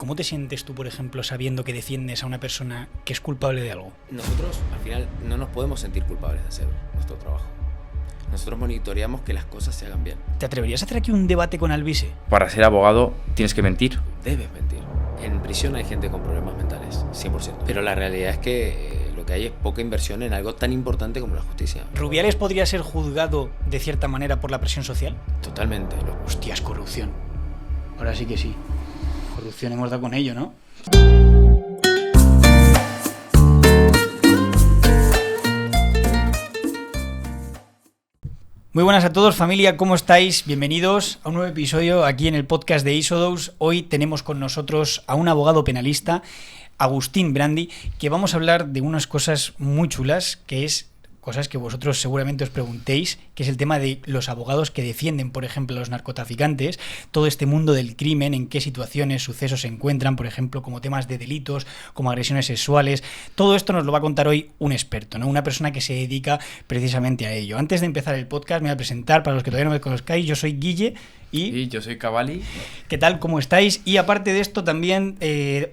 ¿Cómo te sientes tú, por ejemplo, sabiendo que defiendes a una persona que es culpable de algo? Nosotros, al final, no nos podemos sentir culpables de hacer nuestro trabajo. Nosotros monitoreamos que las cosas se hagan bien. ¿Te atreverías a hacer aquí un debate con Alvise? Para ser abogado tienes que mentir. Debes mentir. En prisión hay gente con problemas mentales, 100%. Pero la realidad es que lo que hay es poca inversión en algo tan importante como la justicia. ¿Rubiales podría ser juzgado de cierta manera por la presión social? Totalmente. Hostias, corrupción. Ahora sí que sí. Corrupción hemos dado con ello, ¿no? Muy buenas a todos, familia, ¿cómo estáis? Bienvenidos a un nuevo episodio aquí en el podcast de Isodose. Hoy tenemos con nosotros a un abogado penalista, Agustín Brandi, que vamos a hablar de unas cosas muy chulas, que es cosas que vosotros seguramente os preguntéis, que es el tema de los abogados que defienden, por ejemplo, a los narcotraficantes, todo este mundo del crimen, en qué situaciones, sucesos se encuentran, por ejemplo, como temas de delitos, como agresiones sexuales. Todo esto nos lo va a contar hoy un experto, ¿no? Una persona que se dedica precisamente a ello. Antes de empezar el podcast, me voy a presentar, para los que todavía no me conozcáis, yo soy Guille. Y yo soy Cavalli. ¿Qué tal? ¿Cómo estáis? Y aparte de esto también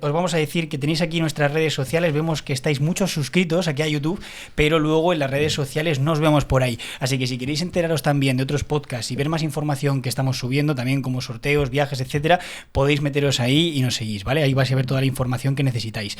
os vamos a decir que tenéis aquí nuestras redes sociales. Vemos que estáis muchos suscritos aquí a YouTube, pero luego en las redes sociales no os vemos por ahí. Así que si queréis enteraros también de otros podcasts y ver más información que estamos subiendo, también como sorteos, viajes, etcétera, podéis meteros ahí y nos seguís, ¿vale? Ahí vais a ver toda la información que necesitáis.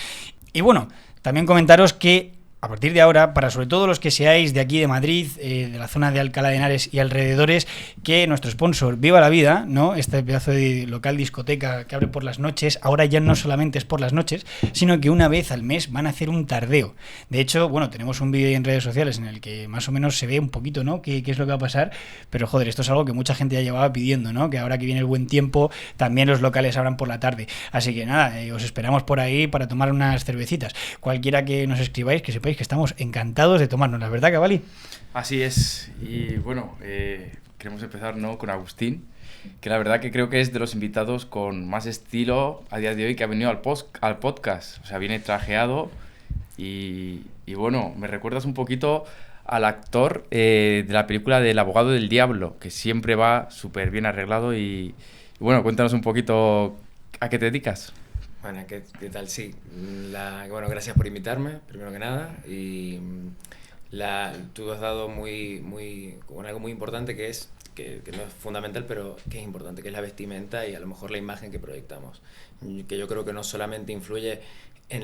Y bueno, también comentaros que a partir de ahora, para sobre todo los que seáis de aquí de Madrid, de la zona de Alcalá de Henares y alrededores, que nuestro sponsor Viva la Vida, ¿no? Este pedazo de local discoteca que abre por las noches, ahora ya no solamente es por las noches, sino que una vez al mes van a hacer un tardeo. De hecho, bueno, tenemos un vídeo en redes sociales en el que más o menos se ve un poquito, ¿no? Qué es lo que va a pasar, pero joder, esto es algo que mucha gente ya llevaba pidiendo, ¿no? Que ahora que viene el buen tiempo, también los locales abran por la tarde. Así que nada, os esperamos por ahí para tomar unas cervecitas. Cualquiera que nos escribáis, que sepáis que estamos encantados de tomarnos, ¿la verdad, Cavalli? Así es. Y bueno, queremos empezar, ¿no?, con Agustín, que la verdad que creo que es de los invitados con más estilo a día de hoy que ha venido al podcast. O sea, viene trajeado y bueno, me recuerdas un poquito al actor de la película del abogado del diablo, que siempre va súper bien arreglado y bueno, cuéntanos un poquito a qué te dedicas. Bueno, ¿qué tal? Sí. Bueno, gracias por invitarme, primero que nada. Y tú has dado con algo muy importante que no es fundamental, pero que es importante, que es la vestimenta y a lo mejor la imagen que proyectamos. Que yo creo que no solamente influye en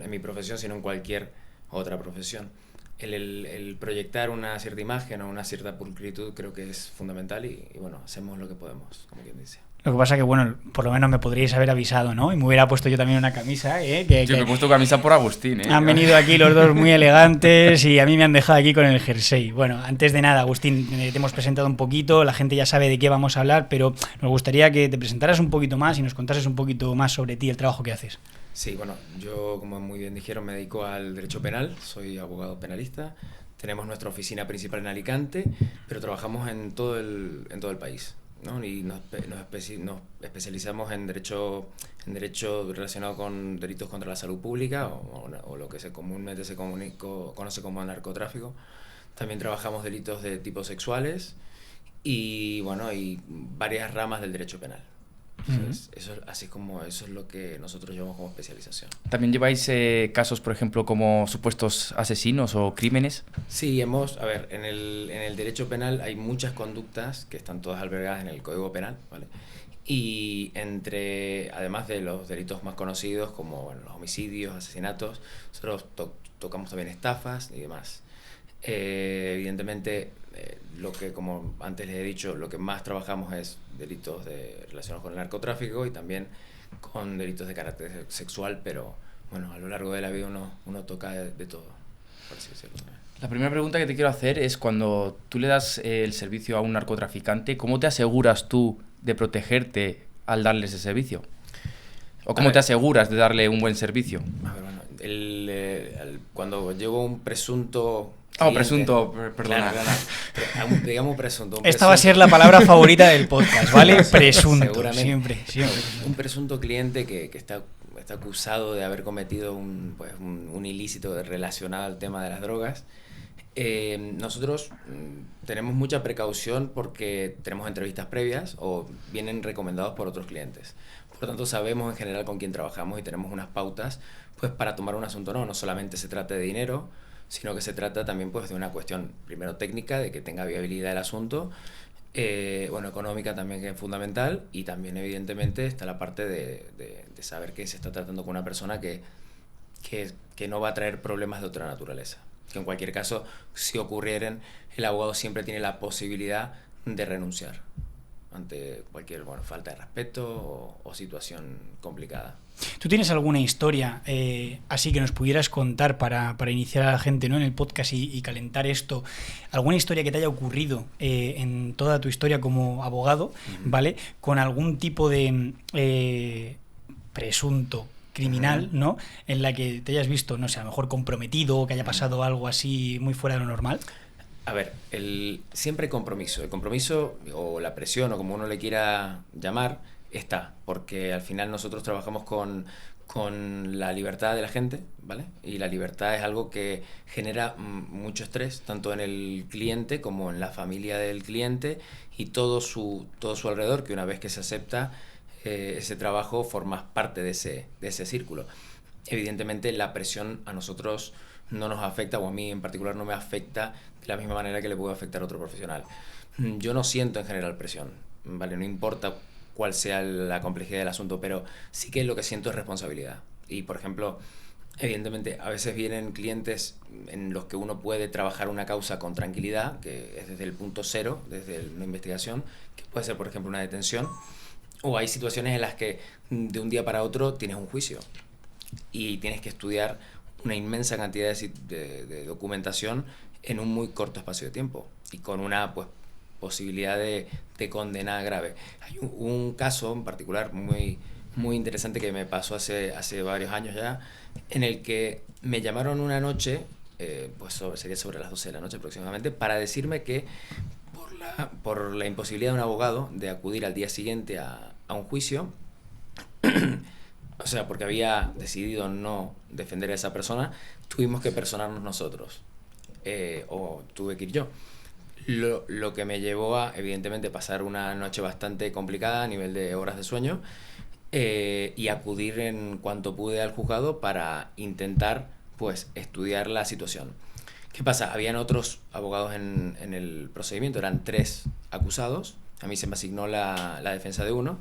mi profesión, sino en cualquier otra profesión. El proyectar una cierta imagen o una cierta pulcritud creo que es fundamental y bueno, hacemos lo que podemos, como quien dice. Lo que pasa que, bueno, por lo menos me podríais haber avisado, ¿no? Y me hubiera puesto yo también una camisa, ¿eh? Yo me he puesto camisa por Agustín, ¿eh? Han venido aquí los dos muy elegantes y a mí me han dejado aquí con el jersey. Bueno, antes de nada, Agustín, te hemos presentado un poquito, la gente ya sabe de qué vamos a hablar, pero nos gustaría que te presentaras un poquito más y nos contases un poquito más sobre ti, el trabajo que haces. Sí, bueno, yo, como muy bien dijeron, me dedico al derecho penal, soy abogado penalista. Tenemos nuestra oficina principal en Alicante, pero trabajamos en todo el país, ¿no? Y nos especializamos en derecho relacionado con delitos contra la salud pública o lo que comúnmente se conoce como narcotráfico. También trabajamos delitos de tipo sexuales y bueno, hay varias ramas del derecho penal. Entonces, eso es lo que nosotros llevamos como especialización. ¿También lleváis casos, por ejemplo, como supuestos asesinos o crímenes? Sí, en el derecho penal hay muchas conductas que están todas albergadas en el Código Penal, ¿vale? Y además de los delitos más conocidos como, bueno, los homicidios, asesinatos, nosotros tocamos también estafas y demás. Evidentemente, como antes les he dicho, lo que más trabajamos es delitos relacionados con el narcotráfico y también con delitos de carácter sexual, pero bueno, a lo largo de la vida uno toca de todo, por así decirlo. La primera pregunta que te quiero hacer es, cuando tú le das el servicio a un narcotraficante, ¿cómo te aseguras tú de protegerte al darle ese servicio? ¿O cómo te aseguras de darle un buen servicio? A ver, bueno, cuando llegó un presunto... presunto, perdona. Claro, digamos presunto. Esta va a ser la palabra favorita del podcast, ¿vale? Presunto, siempre. Un presunto cliente que está acusado de haber cometido un ilícito relacionado al tema de las drogas. Nosotros tenemos mucha precaución porque tenemos entrevistas previas o vienen recomendados por otros clientes. Por lo tanto, sabemos en general con quién trabajamos y tenemos unas pautas pues para tomar un asunto. No solamente se trata de dinero, sino que se trata también pues de una cuestión primero técnica, de que tenga viabilidad el asunto, bueno, económica también, que es fundamental, y también evidentemente está la parte de saber que se está tratando con una persona que no va a traer problemas de otra naturaleza. Que en cualquier caso, si ocurrieran, el abogado siempre tiene la posibilidad de renunciar ante cualquier falta de respeto o situación complicada. ¿Tú tienes alguna historia así que nos pudieras contar para iniciar a la gente, ¿no?, en el podcast y calentar esto? ¿Alguna historia que te haya ocurrido en toda tu historia como abogado, ¿vale?, con algún tipo de presunto criminal, ¿no?, en la que te hayas visto, no sé, a lo mejor comprometido o que haya pasado algo así muy fuera de lo normal? A ver, siempre hay compromiso. El compromiso o la presión o como uno le quiera llamar está, porque al final nosotros trabajamos con la libertad de la gente, ¿vale? Y la libertad es algo que genera mucho estrés, tanto en el cliente como en la familia del cliente y todo su alrededor, que una vez que se acepta ese trabajo formas parte de ese círculo. Evidentemente la presión a nosotros no nos afecta, o a mí en particular no me afecta de la misma manera que le puede afectar a otro profesional. Yo no siento en general presión, ¿vale? No importa cuál sea la complejidad del asunto, pero sí que lo que siento es responsabilidad. Y, por ejemplo, evidentemente a veces vienen clientes en los que uno puede trabajar una causa con tranquilidad, que es desde el punto cero, desde una investigación, que puede ser, por ejemplo, una detención, o hay situaciones en las que de un día para otro tienes un juicio y tienes que estudiar una inmensa cantidad de documentación en un muy corto espacio de tiempo y con una posibilidad de condena grave. Hay un caso en particular muy, muy interesante que me pasó hace varios años ya, en el que me llamaron una noche, sería sobre las 12 de la noche aproximadamente, para decirme que por la imposibilidad de un abogado de acudir al día siguiente a un juicio, o sea, porque había decidido no defender a esa persona, tuvimos que personarnos nosotros, o tuve que ir yo. Lo que me llevó a, evidentemente, pasar una noche bastante complicada a nivel de horas de sueño y acudir en cuanto pude al juzgado para intentar, estudiar la situación. ¿Qué pasa? Habían otros abogados en el procedimiento, eran 3 acusados, a mí se me asignó la defensa de uno,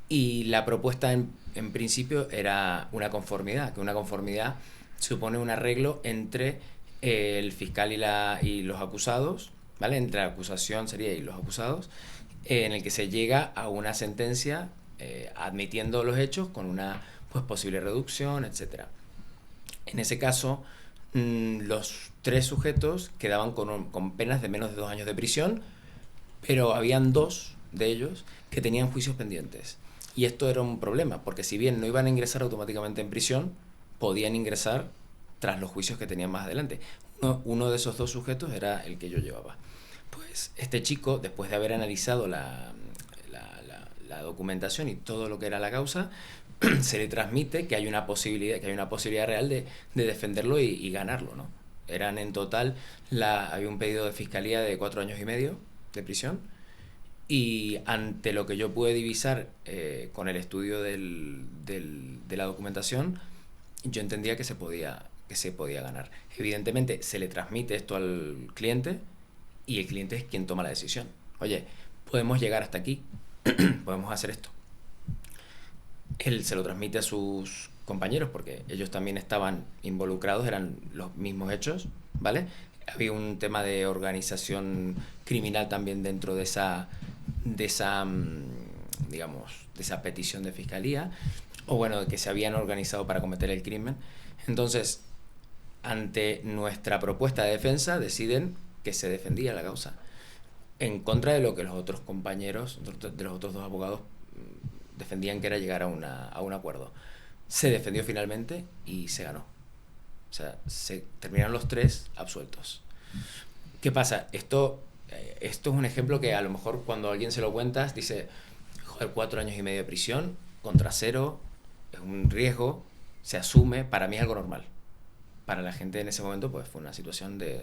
y la propuesta en principio era una conformidad, que una conformidad supone un arreglo entre el fiscal y los acusados, ¿vale? Entre la acusación sería y los acusados, en el que se llega a una sentencia admitiendo los hechos con una posible reducción, etc. En ese caso, los 3 sujetos quedaban con penas de menos de 2 años de prisión, pero habían 2 de ellos que tenían juicios pendientes. Y esto era un problema, porque si bien no iban a ingresar automáticamente en prisión, podían ingresar tras los juicios que tenían más adelante. Uno de esos 2 sujetos era el que yo llevaba. Pues este chico, después de haber analizado la documentación y todo lo que era la causa, se le transmite que hay una posibilidad real de defenderlo y ganarlo, ¿no? Eran en total, había un pedido de fiscalía de 4 años y medio de prisión, y ante lo que yo pude divisar con el estudio de la documentación, yo entendía que se podía ganar. Evidentemente se le transmite esto al cliente y el cliente es quien toma la decisión. Oye, podemos llegar hasta aquí, podemos hacer esto. Él se lo transmite a sus compañeros porque ellos también estaban involucrados, eran los mismos hechos, ¿vale? Había un tema de organización criminal también dentro de esa petición de fiscalía, o de que se habían organizado para cometer el crimen. Entonces, ante nuestra propuesta de defensa, deciden que se defendía la causa, en contra de lo que los otros compañeros, de los otros 2 abogados, defendían, que era llegar a un acuerdo. Se defendió finalmente y se ganó. O sea, se terminaron los 3 absueltos. ¿Qué pasa? Esto es un ejemplo que a lo mejor cuando a alguien se lo cuentas dice, joder, 4 años y medio de prisión contra 0, es un riesgo, se asume, para mí es algo normal. Para la gente en ese momento fue una situación de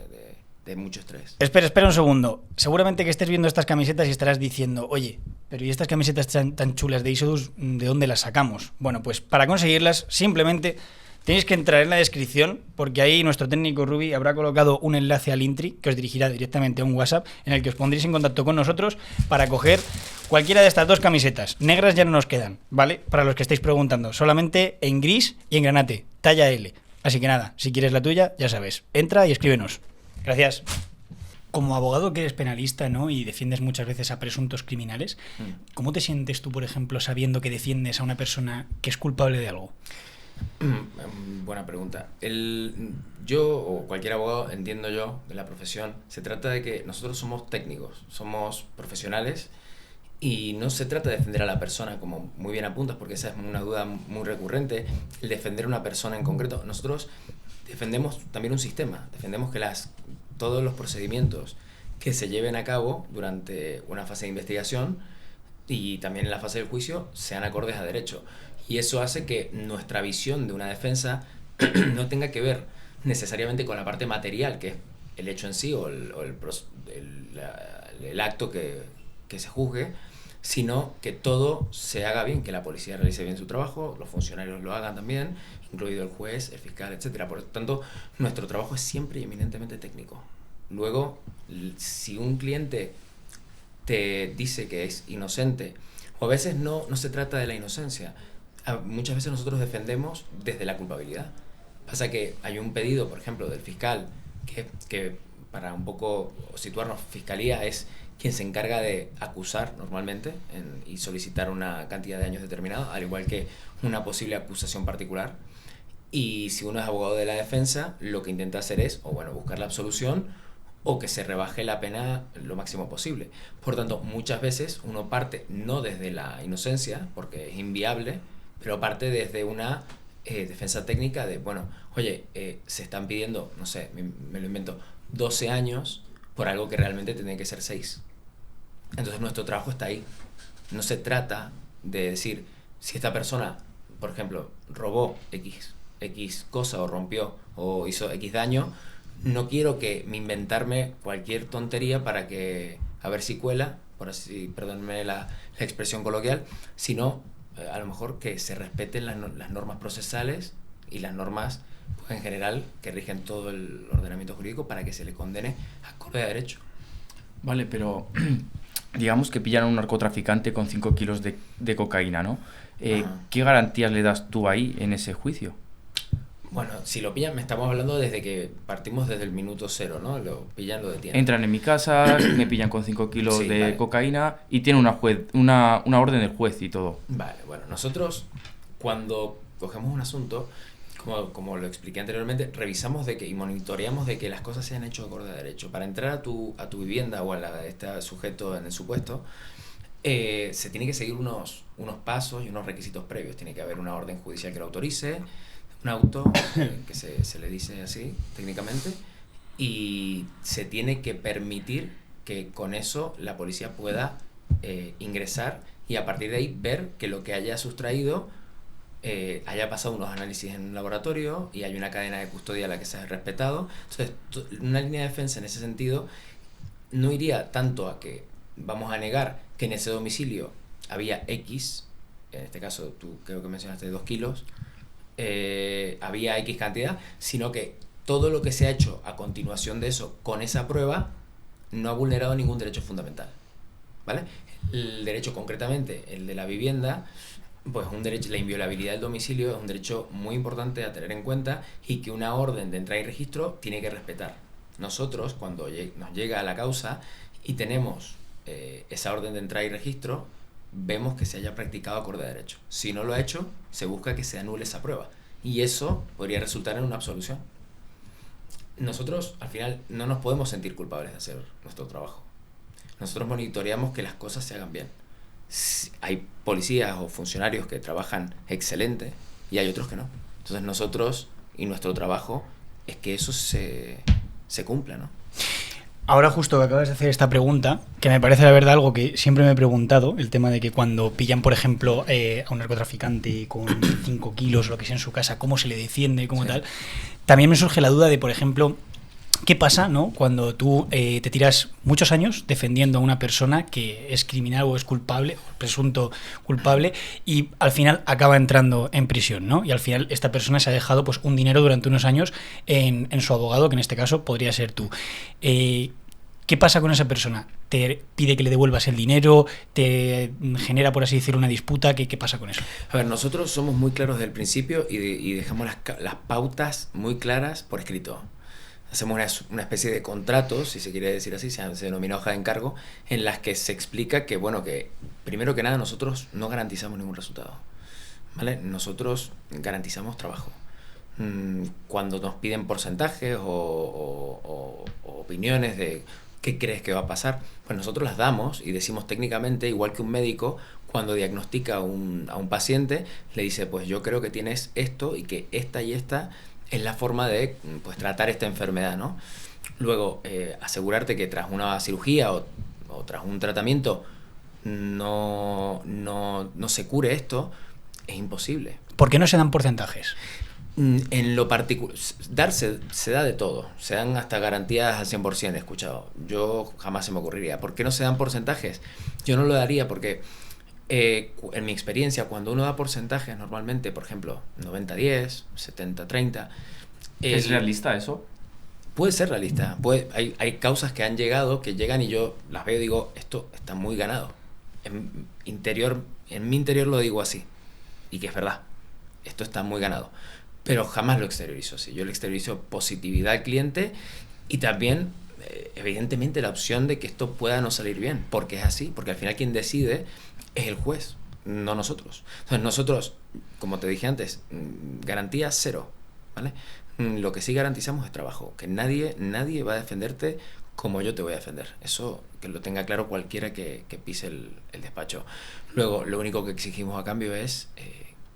de mucho estrés. Espera un segundo. Seguramente que estés viendo estas camisetas y estarás diciendo, oye, pero ¿y estas camisetas tan chulas de Isodus, de dónde las sacamos? Bueno, pues para conseguirlas simplemente tenéis que entrar en la descripción, porque ahí nuestro técnico Rubi habrá colocado un enlace al Intri que os dirigirá directamente a un WhatsApp en el que os pondréis en contacto con nosotros para coger cualquiera de estas dos camisetas. Negras ya no nos quedan, ¿vale? Para los que estáis preguntando, solamente en gris y en granate, talla L. Así que nada, si quieres la tuya, ya sabes, entra y escríbenos. Gracias. Como abogado que eres penalista, ¿no? Y defiendes muchas veces a presuntos criminales, ¿cómo te sientes tú, por ejemplo, sabiendo que defiendes a una persona que es culpable de algo? Buena pregunta. Yo o cualquier abogado, entiendo yo, de la profesión, se trata de que nosotros somos técnicos, somos profesionales y no se trata de defender a la persona, como muy bien apuntas, porque esa es una duda muy recurrente, el defender a una persona en concreto. Nosotros defendemos también un sistema, defendemos que todos los procedimientos que se lleven a cabo durante una fase de investigación y también en la fase del juicio sean acordes a derecho. Y eso hace que nuestra visión de una defensa no tenga que ver necesariamente con la parte material, que es el hecho en sí o el acto que se juzgue, sino que todo se haga bien, que la policía realice bien su trabajo, los funcionarios lo hagan también, incluido el juez, el fiscal, etc. Por lo tanto, nuestro trabajo es siempre y eminentemente técnico. Luego, si un cliente te dice que es inocente, o a veces no se trata de la inocencia, muchas veces nosotros defendemos desde la culpabilidad. Pasa que hay un pedido, por ejemplo, del fiscal, que para un poco situarnos, fiscalía es quien se encarga de acusar normalmente y solicitar una cantidad de años determinada, al igual que una posible acusación particular. Y si uno es abogado de la defensa, lo que intenta hacer es, o bueno, buscar la absolución o que se rebaje la pena lo máximo posible. Por tanto, muchas veces uno parte no desde la inocencia, porque es inviable, pero parte desde una defensa técnica de, bueno, oye, se están pidiendo, no sé, me lo invento, 12 años por algo que realmente tiene que ser 6. Entonces nuestro trabajo está ahí. No se trata de decir, si esta persona, por ejemplo, robó X cosa o rompió o hizo X daño, no quiero que me inventarme cualquier tontería para que, a ver si cuela, por así, perdónenme la expresión coloquial, sino a lo mejor que se respeten las normas procesales y las normas pues, en general que rigen todo el ordenamiento jurídico para que se le condene acorde a derecho. Vale, pero digamos que pillan a un narcotraficante con 5 kilos de cocaína, ¿no? ¿Qué garantías le das tú ahí en ese juicio? Bueno, si lo pillan, estamos hablando desde que partimos desde el minuto cero, ¿no? Lo pillan, lo detienen. Entran en mi casa, me pillan con 5 kilos de cocaína y tienen una orden del juez y todo. Vale, bueno, nosotros cuando cogemos un asunto, como lo expliqué anteriormente, revisamos y monitoreamos de que las cosas se hayan hecho acorde a derecho. Para entrar a tu vivienda o a la de este sujeto en el supuesto, se tiene que seguir unos pasos y unos requisitos previos. Tiene que haber una orden judicial que lo autorice, un auto, que se le dice así técnicamente, y se tiene que permitir que con eso la policía pueda ingresar y a partir de ahí ver que lo que haya sustraído haya pasado unos análisis en un laboratorio y hay una cadena de custodia a la que se ha respetado. Entonces, una línea de defensa en ese sentido no iría tanto a que vamos a negar que en ese domicilio había X, en este caso tú creo que mencionaste 2 kilos, había X cantidad, sino que todo lo que se ha hecho a continuación de eso con esa prueba no ha vulnerado ningún derecho fundamental, ¿vale? El derecho concretamente, el de la vivienda, pues un derecho, la inviolabilidad del domicilio es un derecho muy importante a tener en cuenta y que una orden de entrada y registro tiene que respetar. Nosotros, cuando nos llega a la causa y tenemos esa orden de entrada y registro, vemos que se haya practicado acorde a derecho. Si no lo ha hecho, se busca que se anule esa prueba y eso podría resultar en una absolución. Nosotros, al final, no nos podemos sentir culpables de hacer nuestro trabajo. Nosotros monitoreamos que las cosas se hagan bien. Hay policías o funcionarios que trabajan excelente y hay otros que no. Entonces nosotros y nuestro trabajo es que eso se cumpla, ¿no? Ahora justo que acabas de hacer esta pregunta, que me parece la verdad algo que siempre me he preguntado, el tema de que cuando pillan, por ejemplo, a un narcotraficante con 5 kilos o lo que sea en su casa, cómo se le defiende, cómo tal, también me surge la duda de, por ejemplo, ¿Qué pasa, ¿no?, cuando tú te tiras muchos años defendiendo a una persona que es criminal o es culpable, o presunto culpable, y al final acaba entrando en prisión, ¿no? Y al final esta persona se ha dejado pues un dinero durante unos años en su abogado, que en este caso podría ser tú. ¿Qué pasa con esa persona? ¿Te pide que le devuelvas el dinero? ¿Te genera, por así decirlo, una disputa? ¿Qué pasa con eso? A ver, nosotros somos muy claros desde el principio y dejamos las pautas muy claras por escrito. Hacemos una especie de contrato, si se quiere decir así, se denomina hoja de encargo, en las que se explica que, bueno, que primero que nada nosotros no garantizamos ningún resultado, ¿vale? Nosotros garantizamos trabajo. Cuando nos piden porcentajes o opiniones de qué crees que va a pasar, pues nosotros las damos y decimos técnicamente, igual que un médico, cuando diagnostica a un paciente, le dice, pues yo creo que tienes esto y que esta y esta es la forma de pues tratar esta enfermedad, ¿no? Luego, asegurarte que tras una cirugía o tras un tratamiento no se cure esto, es imposible. ¿Por qué no se dan porcentajes? En lo particular, se da de todo, se dan hasta garantías al 100%, he escuchado. Yo jamás se me ocurriría. ¿Por qué no se dan porcentajes? Yo no lo daría porque en mi experiencia, cuando uno da porcentajes normalmente, por ejemplo, 90-10, 70-30... ¿Es realista eso? Puede ser realista. Hay causas que han llegado, que llegan y yo las veo y digo, esto está muy ganado. En mi interior lo digo así, y que es verdad, esto está muy ganado. Pero jamás lo exteriorizo así. Yo le exteriorizo positividad al cliente y también, evidentemente, la opción de que esto pueda no salir bien, porque es así, porque al final quien decide es el juez, no nosotros. Entonces nosotros, como te dije antes, garantía cero, ¿vale? Lo que sí garantizamos es trabajo, que nadie va a defenderte como yo te voy a defender. Eso que lo tenga claro cualquiera que pise el despacho. Luego, lo único que exigimos a cambio es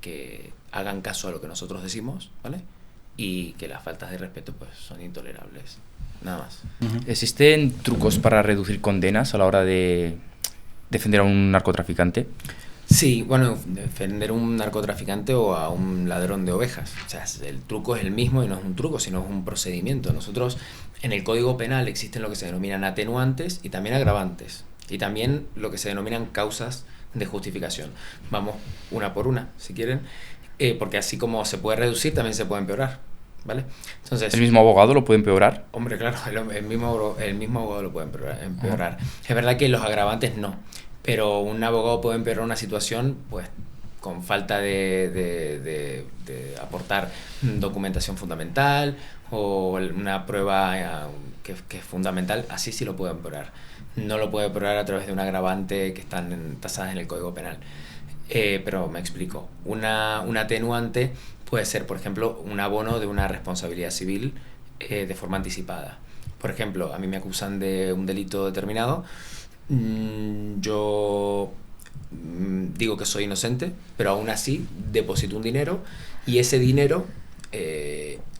que hagan caso a lo que nosotros decimos, ¿vale? Y que las faltas de respeto pues son intolerables, nada más. ¿Existen trucos para reducir condenas a la hora de defender a un narcotraficante? Sí, bueno, defender a un narcotraficante o a un ladrón de ovejas. O sea, el truco es el mismo y no es un truco, sino es un procedimiento. Nosotros, en el Código Penal existen lo que se denominan atenuantes y también agravantes. Y también lo que se denominan causas de justificación. Vamos una por una, si quieren, porque así como se puede reducir, también se puede empeorar, ¿vale? Entonces, ¿el mismo abogado lo puede empeorar? Hombre, claro, el mismo abogado lo puede empeorar. Es verdad que los agravantes no, pero un abogado puede empeorar una situación, pues, con falta de aportar documentación fundamental o una prueba que es fundamental, así sí lo puede empeorar. No lo puede empeorar a través de un agravante que están tasadas en el Código Penal. Pero me explico. Una atenuante puede ser, por ejemplo, un abono de una responsabilidad civil de forma anticipada. Por ejemplo, a mí me acusan de un delito determinado. Yo digo que soy inocente, pero aún así deposito un dinero y ese dinero,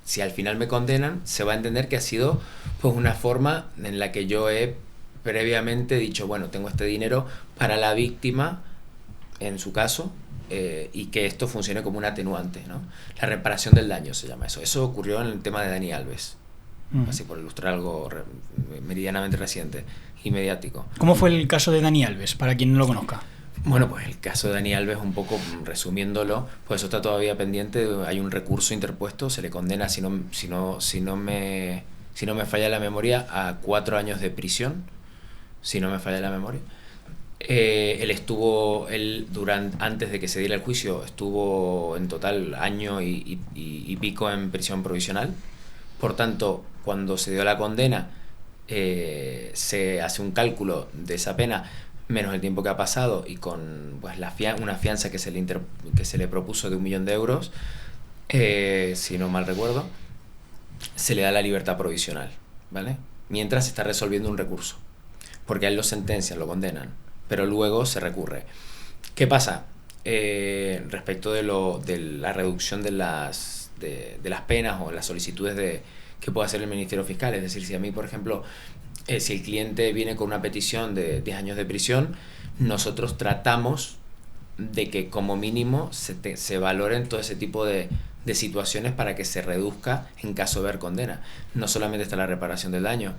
si al final me condenan, se va a entender que ha sido pues una forma en la que yo he previamente dicho, bueno, tengo este dinero para la víctima, en su caso, y que esto funcione como un atenuante, ¿no? La reparación del daño se llama eso. Eso ocurrió en el tema de Dani Alves, así por ilustrar algo meridianamente reciente y mediático. ¿Cómo fue el caso de Dani Alves, para quien no lo conozca? Bueno, pues el caso de Dani Alves, un poco resumiéndolo, pues eso está todavía pendiente, hay un recurso interpuesto, se le condena, si no me falla la memoria, a 4 años de prisión, si no me falla la memoria. Antes de que se diera el juicio, estuvo en total año y pico en prisión provisional. Por tanto, cuando se dio la condena, se hace un cálculo de esa pena menos el tiempo que ha pasado y con pues una fianza que se le propuso de 1 millón de euros, si no mal recuerdo, se le da la libertad provisional, ¿vale? Mientras se está resolviendo un recurso, porque a él lo sentencian, lo condenan, pero luego se recurre. ¿Qué pasa? Respecto de la reducción de las penas o las solicitudes que puede hacer el Ministerio Fiscal, es decir, si a mí, por ejemplo, si el cliente viene con una petición de 10 años de prisión, nosotros tratamos de que como mínimo se valoren todo ese tipo de de situaciones para que se reduzca en caso de haber condena. No solamente está la reparación del daño,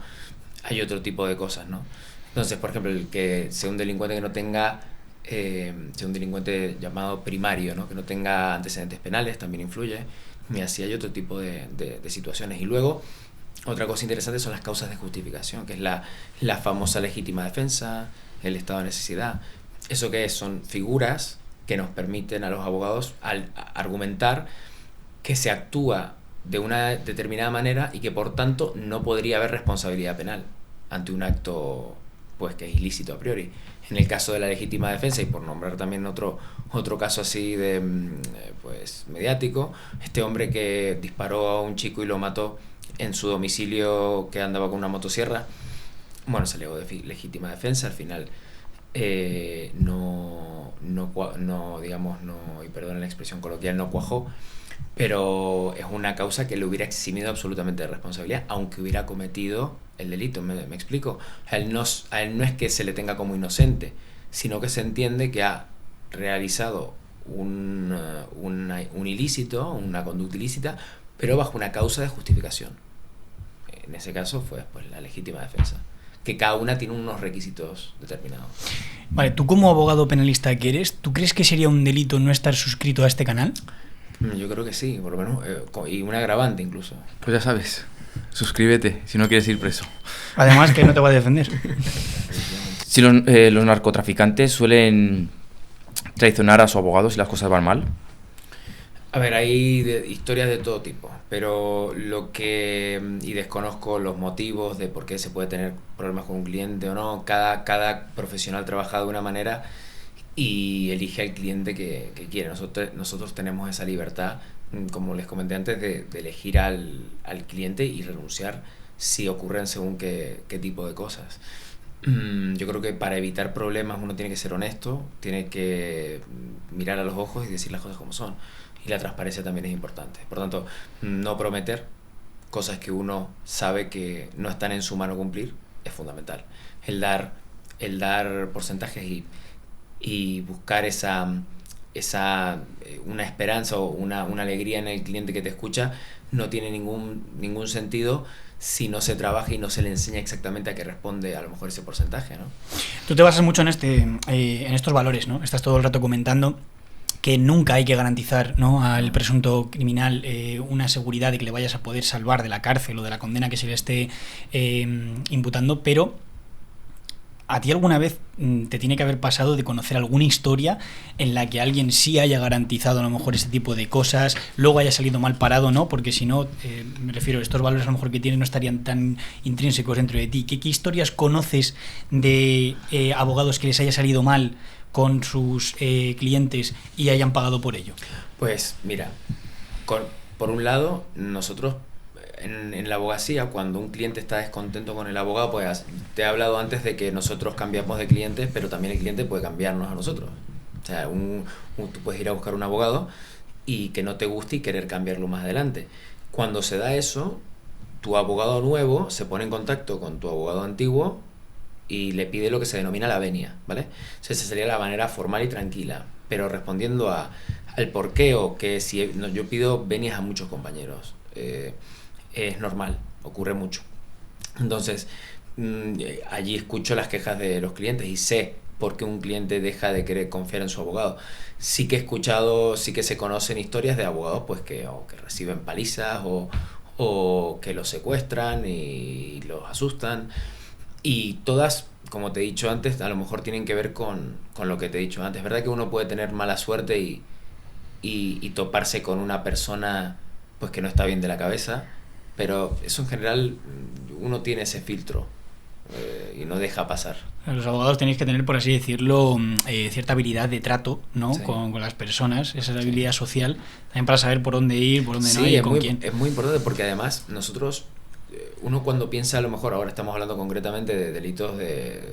hay otro tipo de cosas, ¿no? Entonces, por ejemplo, el que sea un delincuente que no tenga, sea un delincuente llamado primario, ¿no? Que no tenga antecedentes penales, también influye. Y así hay otro tipo de situaciones. Y luego, otra cosa interesante son las causas de justificación, que es la famosa legítima defensa, el estado de necesidad. ¿Eso qué es? Son figuras que nos permiten a los abogados argumentar que se actúa de una determinada manera y que por tanto no podría haber responsabilidad penal ante un acto pues que es ilícito a priori. En el caso de la legítima defensa, y por nombrar también otro caso así de pues mediático, este hombre que disparó a un chico y lo mató en su domicilio, que andaba con una motosierra, bueno, se alegó de legítima defensa, al final digamos, y perdón la expresión coloquial, no cuajó, pero es una causa que le hubiera eximido absolutamente de responsabilidad, aunque hubiera cometido el delito. ¿Me explico? A él no es que se le tenga como inocente, sino que se entiende que ha realizado un ilícito, una conducta ilícita, pero bajo una causa de justificación. En ese caso fue pues, la legítima defensa, que cada una tiene unos requisitos determinados. Vale, tú como abogado penalista que eres, ¿tú crees que sería un delito no estar suscrito a este canal? Yo creo que sí, por lo menos, y un agravante incluso. Pues ya sabes, suscríbete si no quieres ir preso. Además que no te va a defender. Si los narcotraficantes suelen traicionar a su abogado si las cosas van mal. A ver, hay historias de todo tipo, pero y desconozco los motivos de por qué se puede tener problemas con un cliente o no. Cada profesional trabaja de una manera y elige al cliente que quiere. Nosotros tenemos esa libertad, como les comenté antes, de elegir al cliente y renunciar si ocurren según qué tipo de cosas. Yo creo que para evitar problemas uno tiene que ser honesto, tiene que mirar a los ojos y decir las cosas como son. Y la transparencia también es importante. Por tanto, no prometer cosas que uno sabe que no están en su mano cumplir es fundamental. El dar porcentajes y buscar una esperanza o una alegría en el cliente que te escucha no tiene ningún sentido si no se trabaja y no se le enseña exactamente a qué responde a lo mejor ese porcentaje, ¿no? Tú te basas mucho en estos valores, ¿no? Estás todo el rato comentando que nunca hay que garantizar, ¿no?, al presunto criminal una seguridad de que le vayas a poder salvar de la cárcel o de la condena que se le esté imputando, pero ¿a ti alguna vez te tiene que haber pasado de conocer alguna historia en la que alguien sí haya garantizado a lo mejor ese tipo de cosas, luego haya salido mal parado, ¿no? Porque si no, me refiero, estos valores a lo mejor que tienes no estarían tan intrínsecos dentro de ti. ¿Qué historias conoces de abogados que les haya salido mal con sus clientes y hayan pagado por ello? Pues mira, por un lado, nosotros en la abogacía, cuando un cliente está descontento con el abogado, pues te he hablado antes de que nosotros cambiamos de clientes, pero también el cliente puede cambiarnos a nosotros. O sea, tú puedes ir a buscar un abogado y que no te guste y querer cambiarlo más adelante. Cuando se da eso, tu abogado nuevo se pone en contacto con tu abogado antiguo y le pide lo que se denomina la venia, ¿vale? O sea, esa sería la manera formal y tranquila. Pero respondiendo al porqué o que si yo pido venias a muchos compañeros, es normal, ocurre mucho. Entonces, allí escucho las quejas de los clientes y sé por qué un cliente deja de querer confiar en su abogado. Sí que he escuchado, sí que se conocen historias de abogados pues que reciben palizas o que los secuestran y los asustan. Y todas, como te he dicho antes, a lo mejor tienen que ver con lo que te he dicho antes. Es verdad que uno puede tener mala suerte y toparse con una persona pues que no está bien de la cabeza, pero eso en general uno tiene ese filtro y no deja pasar. Los abogados tenéis que tener, por así decirlo, cierta habilidad de trato, ¿no? Sí. Con las personas, esa habilidad social, también para saber por dónde ir, por dónde no ir y con quién. Es muy importante porque además nosotros, uno cuando piensa, a lo mejor ahora estamos hablando concretamente de delitos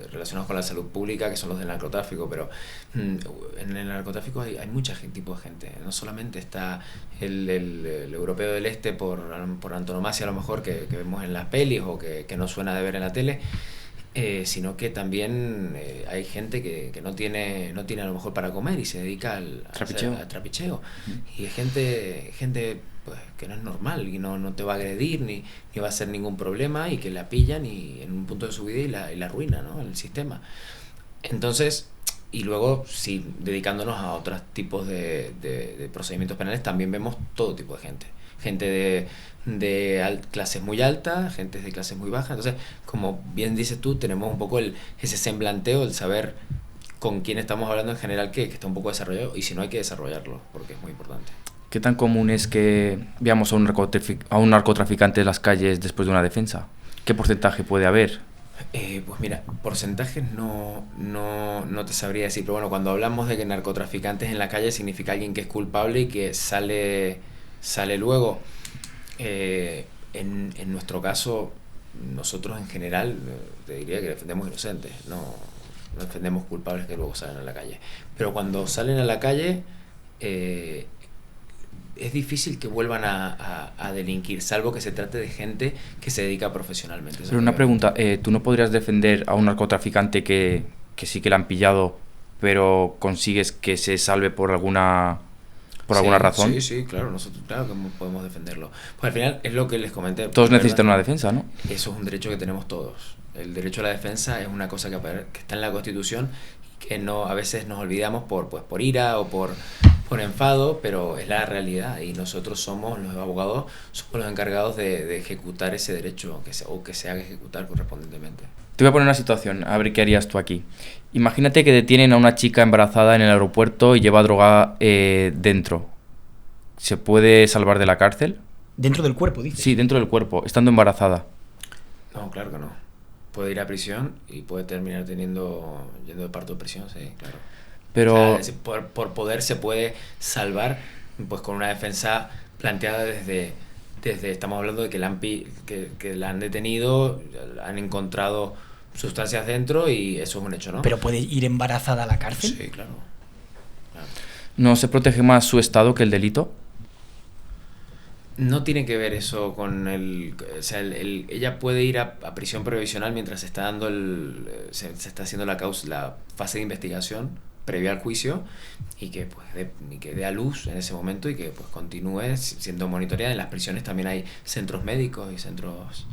relacionados con la salud pública, que son los del narcotráfico, pero en el narcotráfico hay mucha tipo de gente. No solamente está el europeo del este por antonomasia, a lo mejor, que vemos en las pelis o que no suena de ver en la tele. sino que también hay gente que no tiene a lo mejor para comer y se dedica al trapicheo. Y es gente pues, que no es normal y no te va a agredir ni va a hacer ningún problema, y que la pillan y en un punto de su vida y la arruina, ¿no? El sistema. Entonces, y luego, sí, dedicándonos a otros tipos de procedimientos penales, también vemos todo tipo de gente. Gente de clases muy altas, gente de clases muy bajas. Entonces, como bien dices tú, tenemos un poco ese semblanteo, el saber con quién estamos hablando en general, que está un poco desarrollado, y si no, hay que desarrollarlo, porque es muy importante. ¿Qué tan común es que veamos a un narcotraficante en las calles después de una defensa? ¿Qué porcentaje puede haber? Pues mira, porcentajes no te sabría decir, pero bueno, cuando hablamos de que narcotraficantes en la calle significa alguien que es culpable y que sale luego. En nuestro caso, nosotros en general, te diría que defendemos inocentes, no defendemos culpables que luego salen a la calle. Pero cuando salen a la calle, es difícil que vuelvan a delinquir, salvo que se trate de gente que se dedica profesionalmente. Pero una pregunta, ¿tú no podrías defender a un narcotraficante que sí que le han pillado, pero consigues que se salve por alguna razón? Sí, claro, nosotros claro que podemos defenderlo. Pues al final es lo que les comenté. Todos necesitan una defensa, ¿no? Eso es un derecho que tenemos todos. El derecho a la defensa es una cosa que está en la Constitución, que a veces nos olvidamos por ira o por enfado, pero es la realidad, y nosotros somos los abogados, somos los encargados de ejecutar ese derecho, o que se haga ejecutar correspondientemente. Te voy a poner una situación, a ver qué harías tú aquí. Imagínate que detienen a una chica embarazada en el aeropuerto y lleva droga dentro. ¿Se puede salvar de la cárcel? ¿Dentro del cuerpo, dices? Sí, dentro del cuerpo, estando embarazada. No, claro que no. Puede ir a prisión y puede terminar yendo de parto de prisión, sí, claro. Pero o sea, por poder se puede salvar, pues con una defensa planteada desde estamos hablando de que la han detenido, han encontrado sustancias dentro, y eso es un hecho, ¿no? ¿Pero puede ir embarazada a la cárcel? Sí, claro. ¿no se protege más su estado que el delito? No tiene que ver eso con ella puede ir a prisión provisional mientras se está dando se está haciendo la fase de investigación previa al juicio, y que dé a luz en ese momento, y que pues continúe siendo monitoreada. En las prisiones también hay centros médicos y centros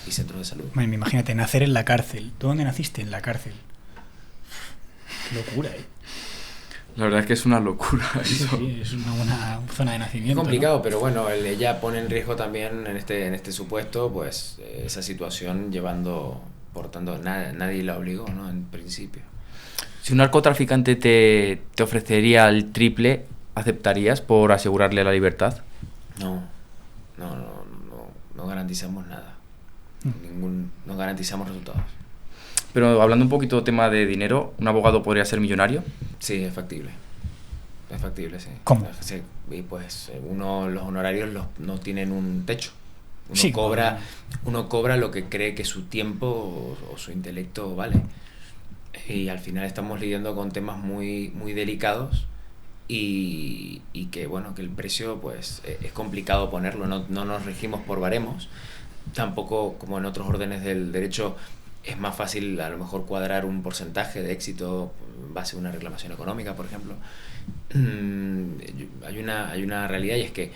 de salud. Bueno, imagínate, nacer en la cárcel. ¿Tú dónde naciste? En la cárcel. Qué locura, ¿eh? La verdad es que es una locura eso. Sí, es una buena zona de nacimiento. Es complicado, ¿no? Pero bueno, ella pone en riesgo también en este supuesto, pues esa situación por tanto, nadie la obligó, ¿no? En principio. Si un narcotraficante te ofrecería el triple, ¿aceptarías por asegurarle la libertad? No garantizamos nada. No garantizamos resultados. Pero hablando un poquito de tema de dinero, ¿un abogado podría ser millonario? Sí, es factible. Es factible, sí. ¿Cómo? Sí, y pues los honorarios no tienen un techo. Uno cobra lo que cree que su tiempo o su intelecto vale. Y al final estamos lidiando con temas muy, muy delicados, y que bueno, que el precio pues es complicado ponerlo. No nos regimos por baremos. Tampoco, como en otros órdenes del derecho, es más fácil a lo mejor cuadrar un porcentaje de éxito en base a una reclamación económica, por ejemplo. Hay una realidad, y es que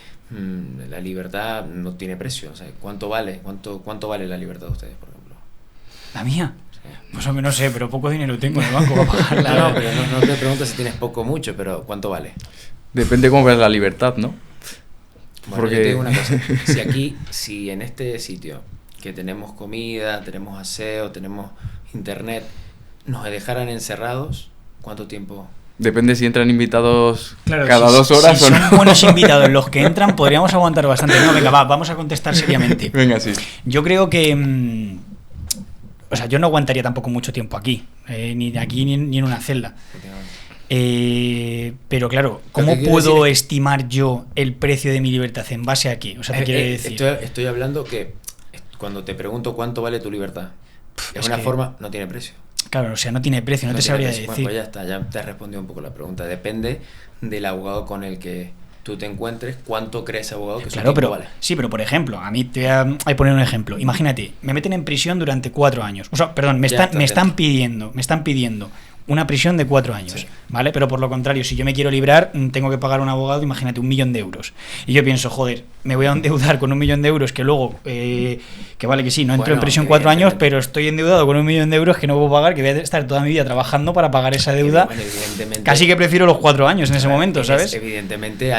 la libertad no tiene precio. O sea, ¿cuánto vale la libertad de ustedes, por ejemplo? ¿La mía? Sí. Pues hombre, no sé, pero poco dinero tengo en el banco para pagarla. No, pero no te pregunto si tienes poco o mucho, pero ¿cuánto vale? Depende cómo veas la libertad, ¿no? Bueno, yo te digo una cosa. Si en este sitio, que tenemos comida, tenemos aseo, tenemos internet, nos dejaran encerrados, ¿cuánto tiempo? Depende si entran invitados claro, cada 2 horas o no. Si son buenos invitados los que entran, podríamos aguantar bastante. No, venga, vamos a contestar seriamente. Venga, sí. Yo creo que... o sea, yo no aguantaría tampoco mucho tiempo aquí, ni aquí ni en una celda. Pero claro, ¿cómo puedo estimar yo el precio de mi libertad? ¿En base a qué? O sea, te quiero decir... Estoy hablando que cuando te pregunto cuánto vale tu libertad, es una forma, no tiene precio. Claro, o sea, no tiene precio, no te sabría decir. Bueno, pues ya está, ya te has respondido un poco la pregunta. Depende del abogado con el que tú te encuentres, ¿cuánto cree ese abogado que Claro, pero vale? sí, pero por ejemplo, a mí te voy a poner un ejemplo. Imagínate, me meten en prisión durante 4 años. O sea, perdón, me están pidiendo una prisión de 4 años, Sí. ¿vale? Pero por lo contrario, si yo me quiero librar, tengo que pagar a un abogado, imagínate, 1.000.000 de euros. Y yo pienso, joder, me voy a endeudar con 1.000.000 de euros que luego, que vale que sí, no entro Bueno, en prisión 4 años, evidentemente. pero estoy endeudado con 1.000.000 de euros que no puedo pagar, que voy a estar toda mi vida trabajando para pagar esa deuda. Bueno, evidentemente, Casi que prefiero los 4 años en ese momento, ¿sabes? Evidentemente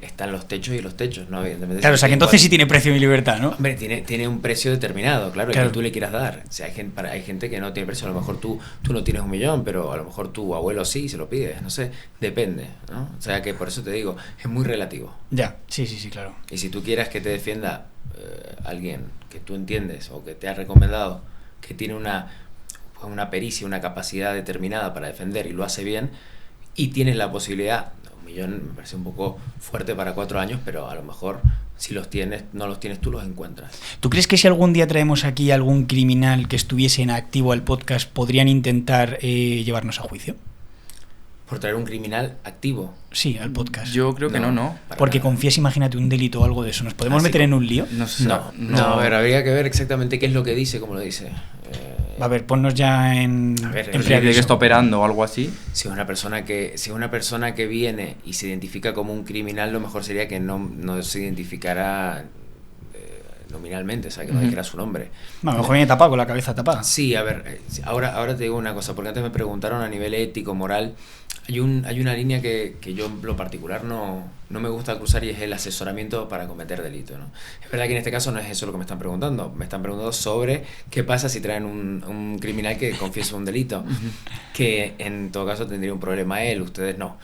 están los techos y los techos, ¿no? Evidentemente, Claro, o sea que entonces sí tiene precio mi libertad, ¿no? Hombre, tiene un precio determinado, claro, Claro. el que tú le quieras dar. O sea, hay gente que no tiene precio. A lo mejor tú no tienes 1.000.000, pero a lo mejor tu abuelo sí y se lo pides. No sé, depende, ¿no? O sea, que por eso te digo, es muy relativo. Ya, sí, claro. Y si tú quieres que te defienda alguien que tú entiendes o que te ha recomendado, que tiene una pericia, una capacidad determinada para defender y lo hace bien, y tienes la posibilidad, 1.000.000 me parece un poco fuerte para 4 años, pero a lo mejor si no los tienes tú, los encuentras. ¿Tú crees que si algún día traemos aquí algún criminal que estuviese en activo al podcast, podrían intentar llevarnos a juicio? Por traer un criminal activo. Sí, al podcast. Yo creo que no. para Porque nada. confías, imagínate, un delito o algo de eso. ¿Nos podemos Así meter en un lío? No sé. No, a ver, habría que ver exactamente qué es lo que dice, cómo lo dice. A ver, ponnos ya en A ver, en No sé, de que preaviso. está operando o algo así. Si es una persona que viene y se identifica como un criminal, lo mejor sería que no se identificara nominalmente, o sea, que no Ujú. dijera su nombre. Bueno, a lo mejor viene tapado, con la cabeza tapada. Sí, a ver, ahora te digo una cosa, porque antes me preguntaron a nivel ético, moral. Hay una línea que yo en lo particular no me gusta cruzar, y es el asesoramiento para cometer delito, ¿no? Es verdad que en este caso no es eso lo que me están preguntando. Me están preguntando sobre qué pasa si traen un criminal que confiesa un delito, que en todo caso tendría un problema él, ustedes no.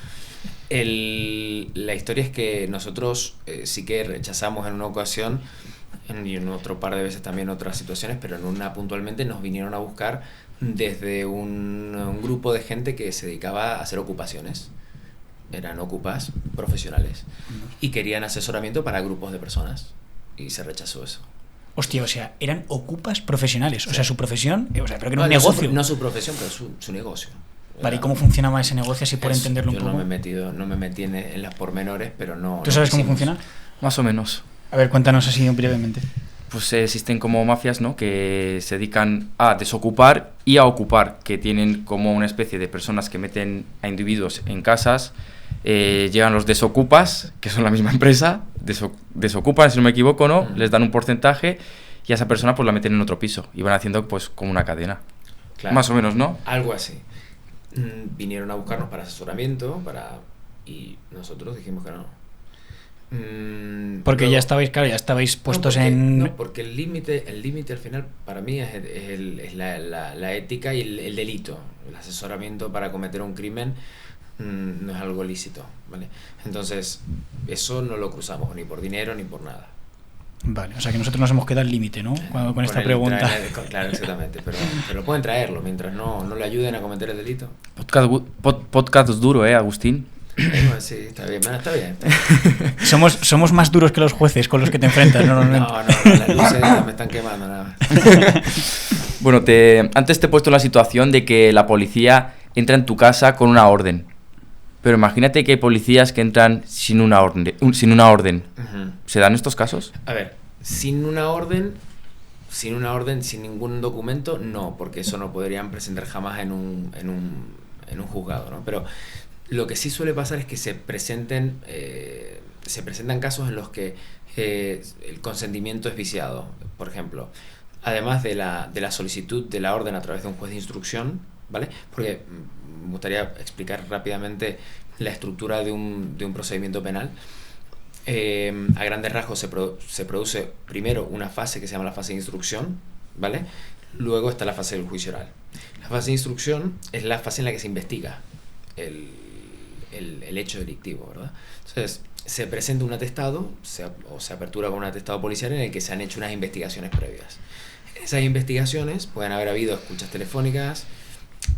La historia es que nosotros sí que rechazamos en una ocasión, y en otro par de veces también otras situaciones, pero en una puntualmente nos vinieron a buscar desde un grupo de gente que se dedicaba a hacer ocupaciones. Eran ocupas profesionales y querían asesoramiento para grupos de personas, y se rechazó eso. Hostia, o sea, eran ocupas profesionales. O Sí. sea, su profesión, o sea, pero que era un No, negocio. no su profesión, pero su negocio. Vale, ¿y cómo funcionaba ese negocio? Así por Eso, entenderlo un yo poco. no me metí en las pormenores, pero no. ¿Tú sabes cómo quisimos. funciona? Más o menos. A ver, cuéntanos así brevemente. Pues existen como mafias, ¿no?, que se dedican a desocupar y a ocupar, que tienen como una especie de personas que meten a individuos en casas. Llegan los desocupas, que son la misma empresa, desocupan, si no me equivoco, ¿no? Les dan un porcentaje y a esa persona pues la meten en otro piso y van haciendo pues como una cadena. Claro. Más o menos, ¿no? Algo así. Vinieron a buscarnos para asesoramiento, y nosotros dijimos que no. Porque Luego- ya estabais puestos porque, en... No, porque el límite al final para mí es la ética y el delito. El asesoramiento para cometer un crimen no es algo lícito, ¿vale? Entonces, eso no lo cruzamos ni por dinero ni por nada. Vale, o sea que nosotros nos hemos quedado al límite, ¿no? Con esta pregunta. Claro, exactamente. Pero pueden traerlo mientras no le ayuden a cometer el delito. Podcast duro, Agustín. Bueno, sí, está bien, está bien. Somos más duros que los jueces con los que te enfrentas normalmente. No, las luces me están quemando nada más. Bueno, antes te he puesto la situación de que la policía entra en tu casa con una orden. Pero imagínate que hay policías que entran sin una orden. Ujú. ¿Se dan estos casos? A ver, sin orden, sin ningún documento, no, porque eso no podrían presentar jamás en un juzgado, ¿no? Pero lo que sí suele pasar es que se presentan casos en los que el consentimiento es viciado. Por ejemplo, además de la solicitud de la orden a través de un juez de instrucción, ¿vale? Porque me gustaría explicar rápidamente la estructura de un procedimiento penal. A grandes rasgos se produce primero una fase que se llama la fase de instrucción, ¿vale? Luego está la fase del juicio oral. La fase de instrucción es la fase en la que se investiga el hecho delictivo, ¿verdad? Entonces, se presenta un atestado o se apertura con un atestado policial en el que se han hecho unas investigaciones previas. En esas investigaciones pueden haber habido escuchas telefónicas,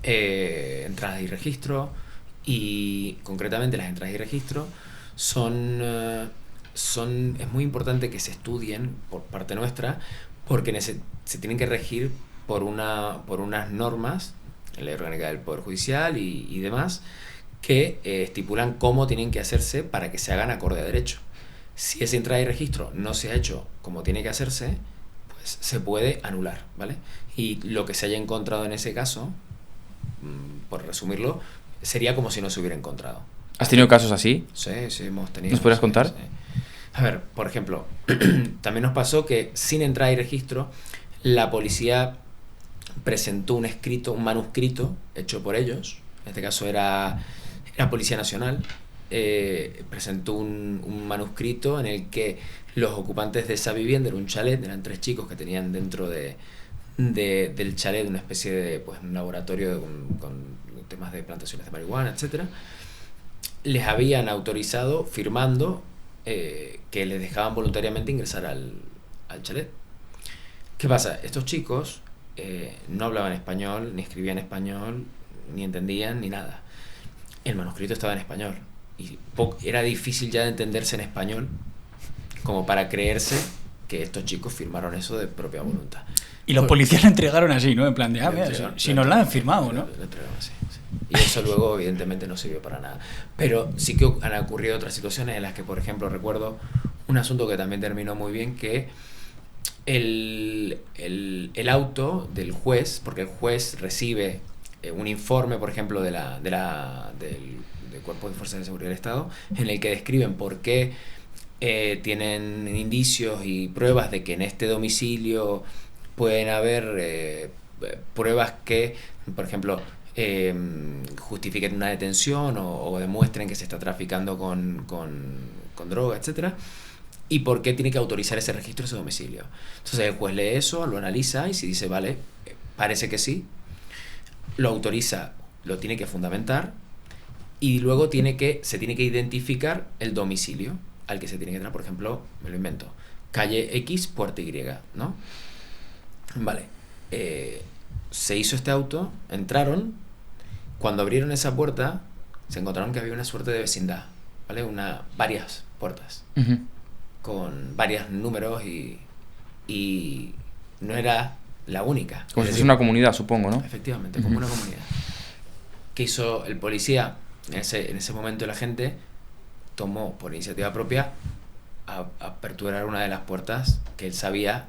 entradas y registro, y concretamente las entradas y registro es muy importante que se estudien por parte nuestra, porque se tienen que regir por unas normas, la ley orgánica del Poder Judicial y demás, que estipulan cómo tienen que hacerse para que se hagan acorde a derecho. Si esa entrada y registro no se ha hecho como tiene que hacerse, pues se puede anular, ¿vale? Y lo que se haya encontrado en ese caso, por resumirlo, sería como si no se hubiera encontrado. ¿Has tenido casos así? Sí, hemos tenido. ¿Nos podrías contar? Sí. A ver, por ejemplo, también nos pasó que sin entrada y registro, la policía presentó un manuscrito hecho por ellos. En este caso era Policía Nacional. Presentó un manuscrito en el que los ocupantes de esa vivienda, era un chalet, eran 3 chicos que tenían dentro del chalet una especie de un laboratorio con temas de plantaciones de marihuana, etcétera. Les habían autorizado, firmando, que les dejaban voluntariamente ingresar al chalet. ¿Qué pasa? Estos chicos no hablaban español, ni escribían español, ni entendían, ni nada. El manuscrito estaba en español y era difícil ya de entenderse en español como para creerse que estos chicos firmaron eso de propia voluntad. Y los policías lo entregaron así, ¿no? En plan de, mira, si nos lo han firmado, ¿no? Lo entregaron así, sí. Y eso luego, evidentemente, no sirvió para nada. Pero sí que han ocurrido otras situaciones en las que, por ejemplo, recuerdo un asunto que también terminó muy bien, que el auto del juez, porque el juez recibe un informe, por ejemplo, del Cuerpo de Fuerzas de Seguridad del Estado, en el que describen por qué tienen indicios y pruebas de que en este domicilio pueden haber pruebas que, por ejemplo, justifiquen una detención o demuestren que se está traficando con droga, etcétera, y por qué tiene que autorizar ese registro de ese domicilio. Entonces el juez lee eso, lo analiza y si dice, vale, parece que sí, lo autoriza, lo tiene que fundamentar y luego se tiene que identificar el domicilio al que se tiene que entrar. Por ejemplo, me lo invento, calle X, puerta Y, ¿no? Vale, se hizo este auto, entraron, cuando abrieron esa puerta se encontraron que había una suerte de vecindad, ¿vale? Varias puertas, con varios números y no era la única. Como si fuese una comunidad, supongo, ¿no? Efectivamente, como una comunidad. ¿Qué hizo el policía? En ese momento la gente tomó por iniciativa propia a aperturar una de las puertas que él sabía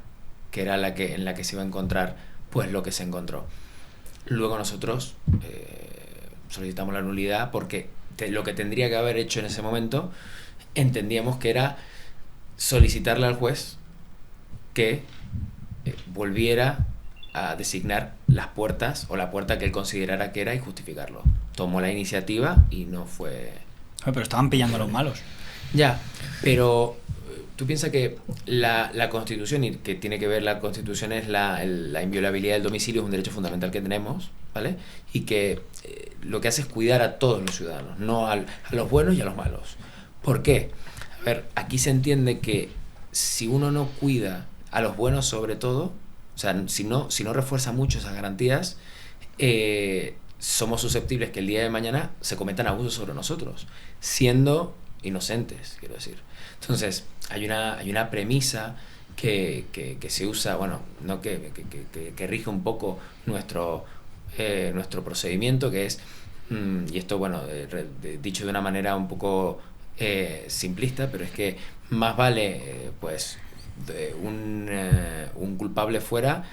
que era en la que se iba a encontrar pues lo que se encontró. Luego nosotros solicitamos la nulidad porque lo que tendría que haber hecho en ese momento entendíamos que era solicitarle al juez que volviera a designar las puertas o la puerta que él considerara que era y justificarlo. Tomó la iniciativa y no fue... Pero estaban pillando a los malos. Ya, pero tú piensas que la Constitución, y que tiene que ver la Constitución, es la inviolabilidad del domicilio, es un derecho fundamental que tenemos, ¿vale? Y que lo que hace es cuidar a todos los ciudadanos, no a los buenos y a los malos. ¿Por qué? A ver, aquí se entiende que si uno no cuida a los buenos sobre todo, o sea, si no refuerza mucho esas garantías, somos susceptibles que el día de mañana se cometan abusos sobre nosotros, siendo inocentes, quiero decir. Entonces, hay una premisa que se usa, bueno, no que rige un poco nuestro procedimiento, que es, y esto, bueno, dicho de una manera un poco simplista, pero es que más vale, pues, un culpable fuera,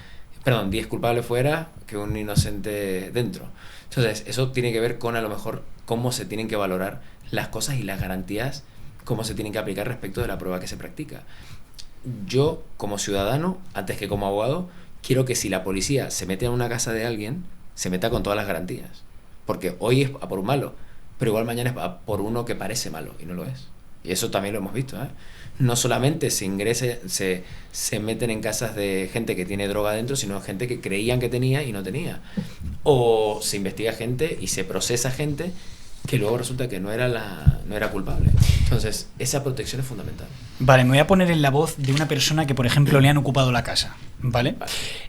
10 culpables fuera que un inocente dentro. Entonces, eso tiene que ver con, a lo mejor, cómo se tienen que valorar las cosas y las garantías, cómo se tienen que aplicar respecto de la prueba que se practica. Yo, como ciudadano, antes que como abogado, quiero que si la policía se mete en una casa de alguien, se meta con todas las garantías. Porque hoy es a por un malo, pero igual mañana es a por uno que parece malo y no lo es. Y eso también lo hemos visto, ¿eh? No solamente se meten en casas de gente que tiene droga dentro, sino gente que creían que tenía y no tenía. O se investiga gente y se procesa gente que luego resulta que no era culpable. Entonces, esa protección es fundamental. Vale, me voy a poner en la voz de una persona que, por ejemplo, le han ocupado la casa, ¿vale?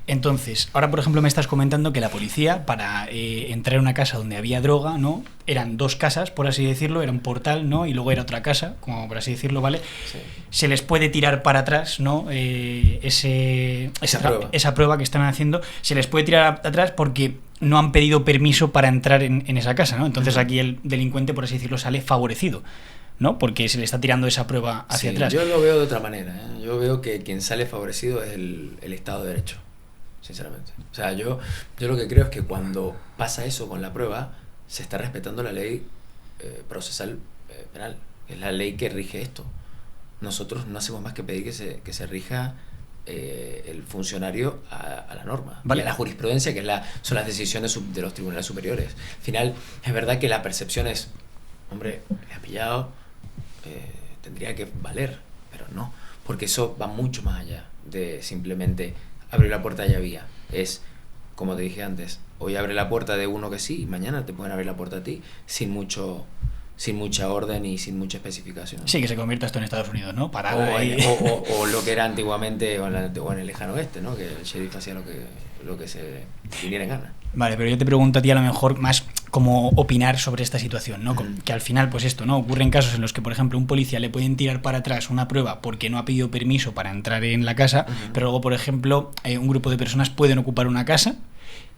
Entonces, ahora, por ejemplo, me estás comentando que la policía, para entrar a una casa donde había droga, ¿no? Eran 2 casas, por así decirlo, era un portal, ¿no? Y luego era otra casa, como por así decirlo, ¿vale? Sí. Se les puede tirar para atrás, ¿no? Esa prueba que están haciendo, se les puede tirar atrás porque no han pedido permiso para entrar en esa casa, ¿no? Entonces aquí el delincuente, por así decirlo, sale favorecido, ¿no? Porque se le está tirando esa prueba hacia atrás. Yo lo veo de otra manera, ¿eh? Yo veo que quien sale favorecido es el Estado de Derecho, sinceramente. O sea, yo lo que creo es que cuando pasa eso con la prueba, se está respetando la ley procesal penal, que es la ley que rige esto. Nosotros no hacemos más que pedir que se rija el funcionario a la norma, vale, y a la jurisprudencia, que son las decisiones de los tribunales superiores. Al final, es verdad que la percepción es, hombre, le ha pillado, tendría que valer, pero no, porque eso va mucho más allá de simplemente abrir la puerta y había. Es, como te dije antes, hoy abre la puerta de uno que sí, y mañana te pueden abrir la puerta a ti sin mucha orden y sin mucha especificación. Sí, que se convierta esto en Estados Unidos, ¿no? Parado ahí. O lo que era antiguamente o en el lejano oeste, ¿no? Que el sheriff hacía lo que se viniera en gana. Vale, pero yo te pregunto a ti a lo mejor más como opinar sobre esta situación, ¿no? Que al final, pues esto, ¿no? Ocurren casos en los que, por ejemplo, un policía le pueden tirar para atrás una prueba porque no ha pedido permiso para entrar en la casa, pero luego, por ejemplo, un grupo de personas pueden ocupar una casa,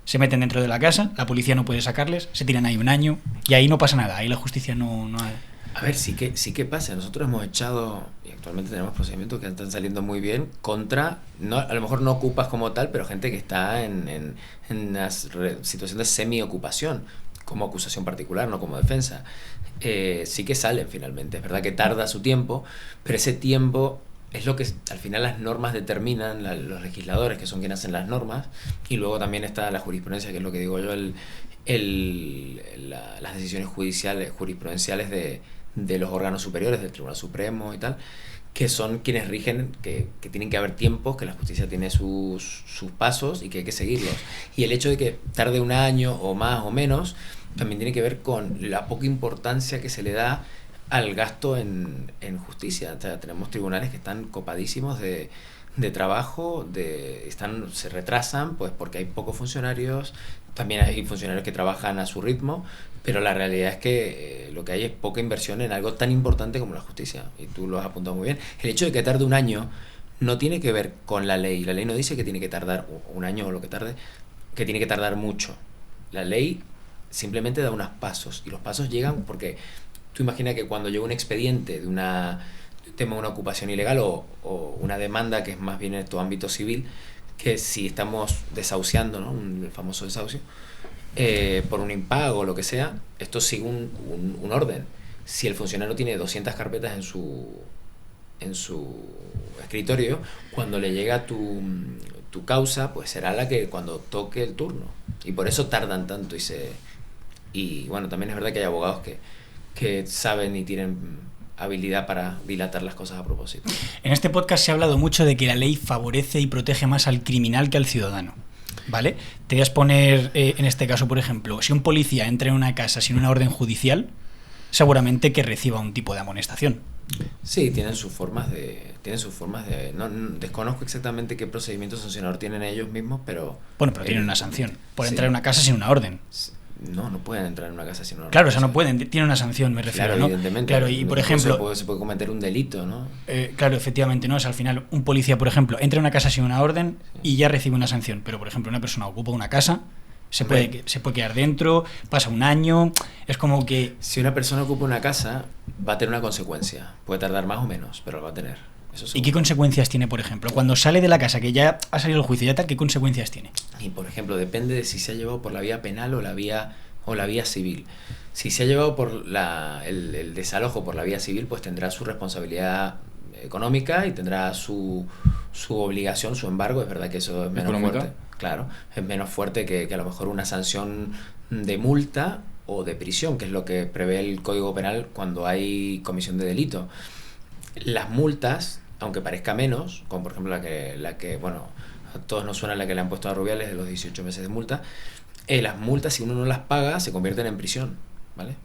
se meten dentro de la casa, la policía no puede sacarles, se tiran ahí un año y ahí no pasa nada, ahí la justicia no hay... A ver, sí que pasa. Nosotros hemos echado, y actualmente tenemos procedimientos que están saliendo muy bien, contra, no, a lo mejor no ocupas como tal, pero gente que está en una situación de semi-ocupación, como acusación particular, no como defensa. Sí que salen finalmente. Es verdad que tarda su tiempo, pero ese tiempo es lo que al final las normas determinan, los legisladores, que son quienes hacen las normas, y luego también está la jurisprudencia, que es lo que digo yo, las decisiones jurisprudenciales de los órganos superiores, del Tribunal Supremo y tal, que son quienes rigen, que tienen que haber tiempos, que la justicia tiene sus pasos y que hay que seguirlos. Y el hecho de que tarde un año o más o menos, también tiene que ver con la poca importancia que se le da al gasto en justicia. O sea, tenemos tribunales que están copadísimos de trabajo, se retrasan pues porque hay pocos funcionarios, también hay funcionarios que trabajan a su ritmo, pero la realidad es que lo que hay es poca inversión en algo tan importante como la justicia, y tú lo has apuntado muy bien. El hecho de que tarde un año no tiene que ver con la ley no dice que tiene que tardar un año o lo que tarde, que tiene que tardar mucho. La ley simplemente da unos pasos, y los pasos llegan porque tú imaginas que cuando llega un expediente de un tema de una ocupación ilegal o una demanda que es más bien en tu ámbito civil, que si estamos desahuciando, ¿no? El famoso desahucio, por un impago o lo que sea, esto sigue un orden. Si el funcionario tiene 200 carpetas en su escritorio, cuando le llega tu causa, pues será la que cuando toque el turno. Y por eso tardan tanto y bueno, también es verdad que hay abogados que saben y tienen habilidad para dilatar las cosas a propósito. En este podcast se ha hablado mucho de que la ley favorece y protege más al criminal que al ciudadano, ¿vale? Te voy a exponer en este caso, por ejemplo, si un policía entra en una casa sin una orden judicial, seguramente que reciba un tipo de amonestación. Sí, tienen sus formas de no desconozco exactamente qué procedimiento sancionador tienen ellos mismos, pero... Bueno, pero tienen una sanción por entrar en una casa sin una orden. No pueden entrar en una casa sin una orden. Claro, o sea, no pueden, tienen una sanción, me refiero, claro, ¿no? Evidentemente. Claro, y por ejemplo... Se puede cometer un delito, ¿no? Claro, efectivamente, ¿no? O sea, al final, un policía, por ejemplo, entra en una casa sin una orden y ya recibe una sanción, pero, por ejemplo, una persona ocupa una casa, se puede quedar dentro, pasa un año, es como que... Si una persona ocupa una casa, va a tener una consecuencia. Puede tardar más o menos, pero lo va a tener. ¿Y qué consecuencias tiene, por ejemplo? Cuando sale de la casa, que ya ha salido el juicio, ya tal, ¿qué consecuencias tiene? Y, por ejemplo, depende de si se ha llevado por la vía penal o la vía civil. Si se ha llevado por el desalojo por la vía civil, pues tendrá su responsabilidad económica y tendrá su obligación, su embargo. Es verdad que eso es menos fuerte. Claro, es menos fuerte que a lo mejor una sanción de multa o de prisión, que es lo que prevé el Código Penal cuando hay comisión de delito. Las multas, aunque parezca menos, como por ejemplo la que bueno, a todos nos suena la que le han puesto a Rubiales de los 18 meses de multa, las multas, si uno no las paga, se convierten en prisión, ¿vale?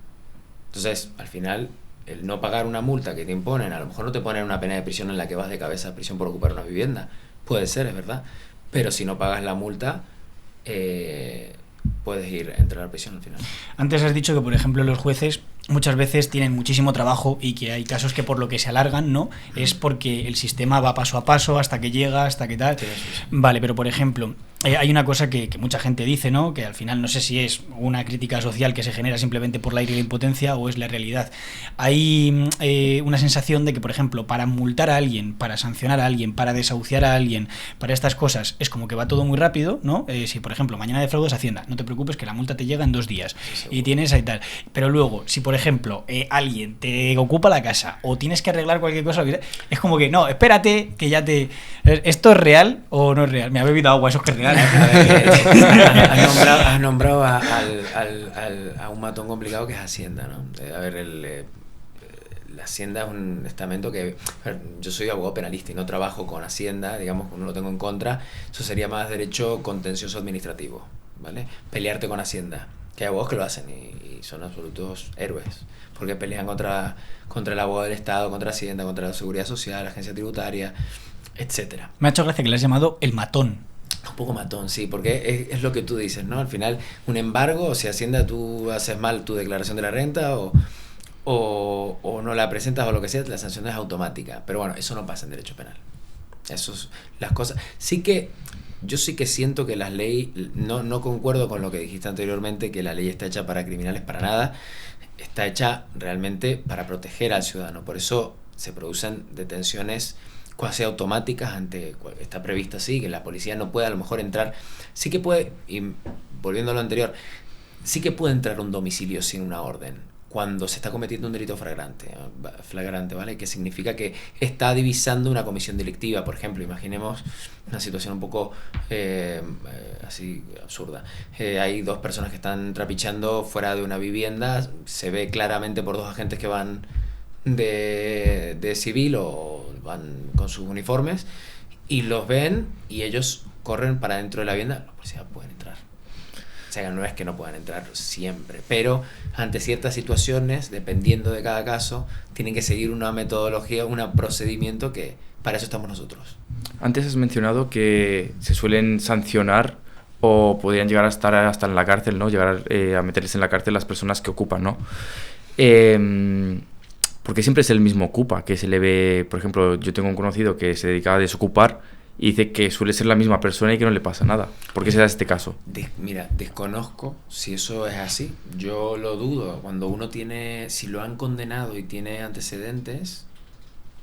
Entonces, al final, el no pagar una multa que te imponen, a lo mejor no te ponen una pena de prisión en la que vas de cabeza a prisión por ocupar una vivienda, puede ser, es verdad, pero si no pagas la multa, puedes entrar a prisión al final. Antes has dicho que, por ejemplo, los jueces muchas veces tienen muchísimo trabajo y que hay casos que por lo que se alargan, ¿no? Es porque el sistema va paso a paso hasta que llega, hasta que tal. Vale, pero por ejemplo, hay una cosa que mucha gente dice, ¿no? Que al final no sé si es una crítica social que se genera simplemente por la ira y la impotencia o es la realidad. Hay una sensación de que, por ejemplo, para multar a alguien, para sancionar a alguien, para desahuciar a alguien, para estas cosas, es como que va todo muy rápido, ¿no? Si, por ejemplo, mañana defraudas Hacienda, no te preocupes que la multa te llega en 2 días y tienes ahí tal. Pero luego, si, por ejemplo, alguien te ocupa la casa o tienes que arreglar cualquier cosa, es como que, no, espérate, que ya te... ¿Esto es real o no es real? Me ha bebido agua, eso es que es real. Has nombrado a un matón complicado que es Hacienda, ¿no? A ver, la Hacienda es un estamento que... Yo soy abogado penalista y no trabajo con Hacienda, digamos, no lo tengo en contra. Eso sería más derecho contencioso administrativo, ¿vale? Pelearte con Hacienda. Que hay abogados que lo hacen y son absolutos héroes, porque pelean contra el abogado del Estado, contra Hacienda, contra la Seguridad Social, la agencia tributaria, etcétera. Me ha hecho gracia que le has llamado el matón. Un poco matón, sí, porque es lo que tú dices, ¿no? Al final, un embargo, o si Hacienda tú haces mal tu declaración de la renta o no la presentas o lo que sea, la sanción es automática. Pero bueno, eso no pasa en derecho penal. Las cosas... Yo sí que siento que las leyes, no concuerdo con lo que dijiste anteriormente, que la ley está hecha para criminales, para nada. Está hecha realmente para proteger al ciudadano. Por eso se producen detenciones cuasi automáticas está prevista así, que la policía no puede a lo mejor entrar. Sí que puede, y volviendo a lo anterior, sí que puede entrar a un domicilio sin una orden cuando se está cometiendo un delito flagrante, ¿vale? Que significa que está divisando una comisión delictiva. Por ejemplo, imaginemos una situación un poco así absurda. Hay 2 personas que están trapichando fuera de una vivienda, se ve claramente por 2 agentes que van de civil o van con sus uniformes y los ven y ellos corren para dentro de la vivienda. Los policías pueden entrar. O sea, no es que no puedan entrar siempre, pero ante ciertas situaciones, dependiendo de cada caso, tienen que seguir una metodología, un procedimiento que para eso estamos nosotros. Antes has mencionado que se suelen sancionar o podrían llegar a estar hasta en la cárcel, ¿no? Llegar a meterles en la cárcel las personas que ocupan, ¿no? Porque siempre es el mismo ocupa, que se le ve, por ejemplo, yo tengo un conocido que se dedica a desocupar y dice que suele ser la misma persona y que no le pasa nada. ¿Por qué se da este caso? Mira, desconozco si eso es así. Yo lo dudo. Cuando uno si lo han condenado y tiene antecedentes,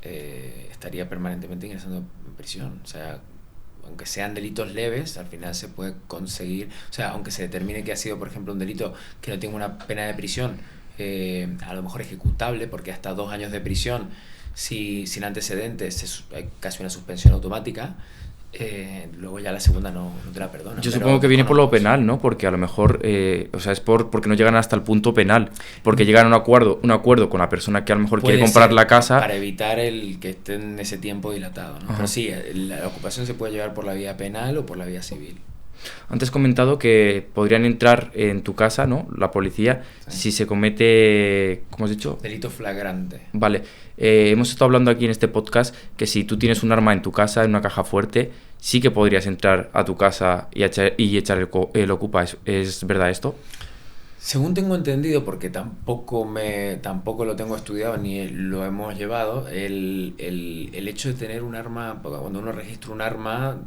estaría permanentemente ingresando en prisión. O sea, aunque sean delitos leves, al final se puede conseguir... O sea, aunque se determine que ha sido, por ejemplo, un delito que no tenga una pena de prisión, a lo mejor ejecutable, porque hasta 2 años de prisión... sin antecedentes hay casi una suspensión automática, luego ya la segunda no te la perdonan. Yo supongo que viene por lo penal, ¿no? Porque a lo mejor, o sea, es porque no llegan hasta el punto penal, porque llegan a un acuerdo con la persona que a lo mejor quiere comprar la casa. Para evitar el que esté en ese tiempo dilatado, ¿no? Pero sí, la ocupación se puede llevar por la vía penal o por la vía civil. Antes has comentado que podrían entrar en tu casa, ¿no? La policía, sí, si se comete, ¿cómo has dicho? Delito flagrante. Vale. Hemos estado hablando aquí en este podcast que si tú tienes un arma en tu casa, en una caja fuerte, sí que podrías entrar a tu casa y echar el ocupa. ¿Es verdad esto? Según tengo entendido, porque tampoco lo tengo estudiado ni lo hemos llevado, el hecho de tener un arma, cuando uno registra un arma,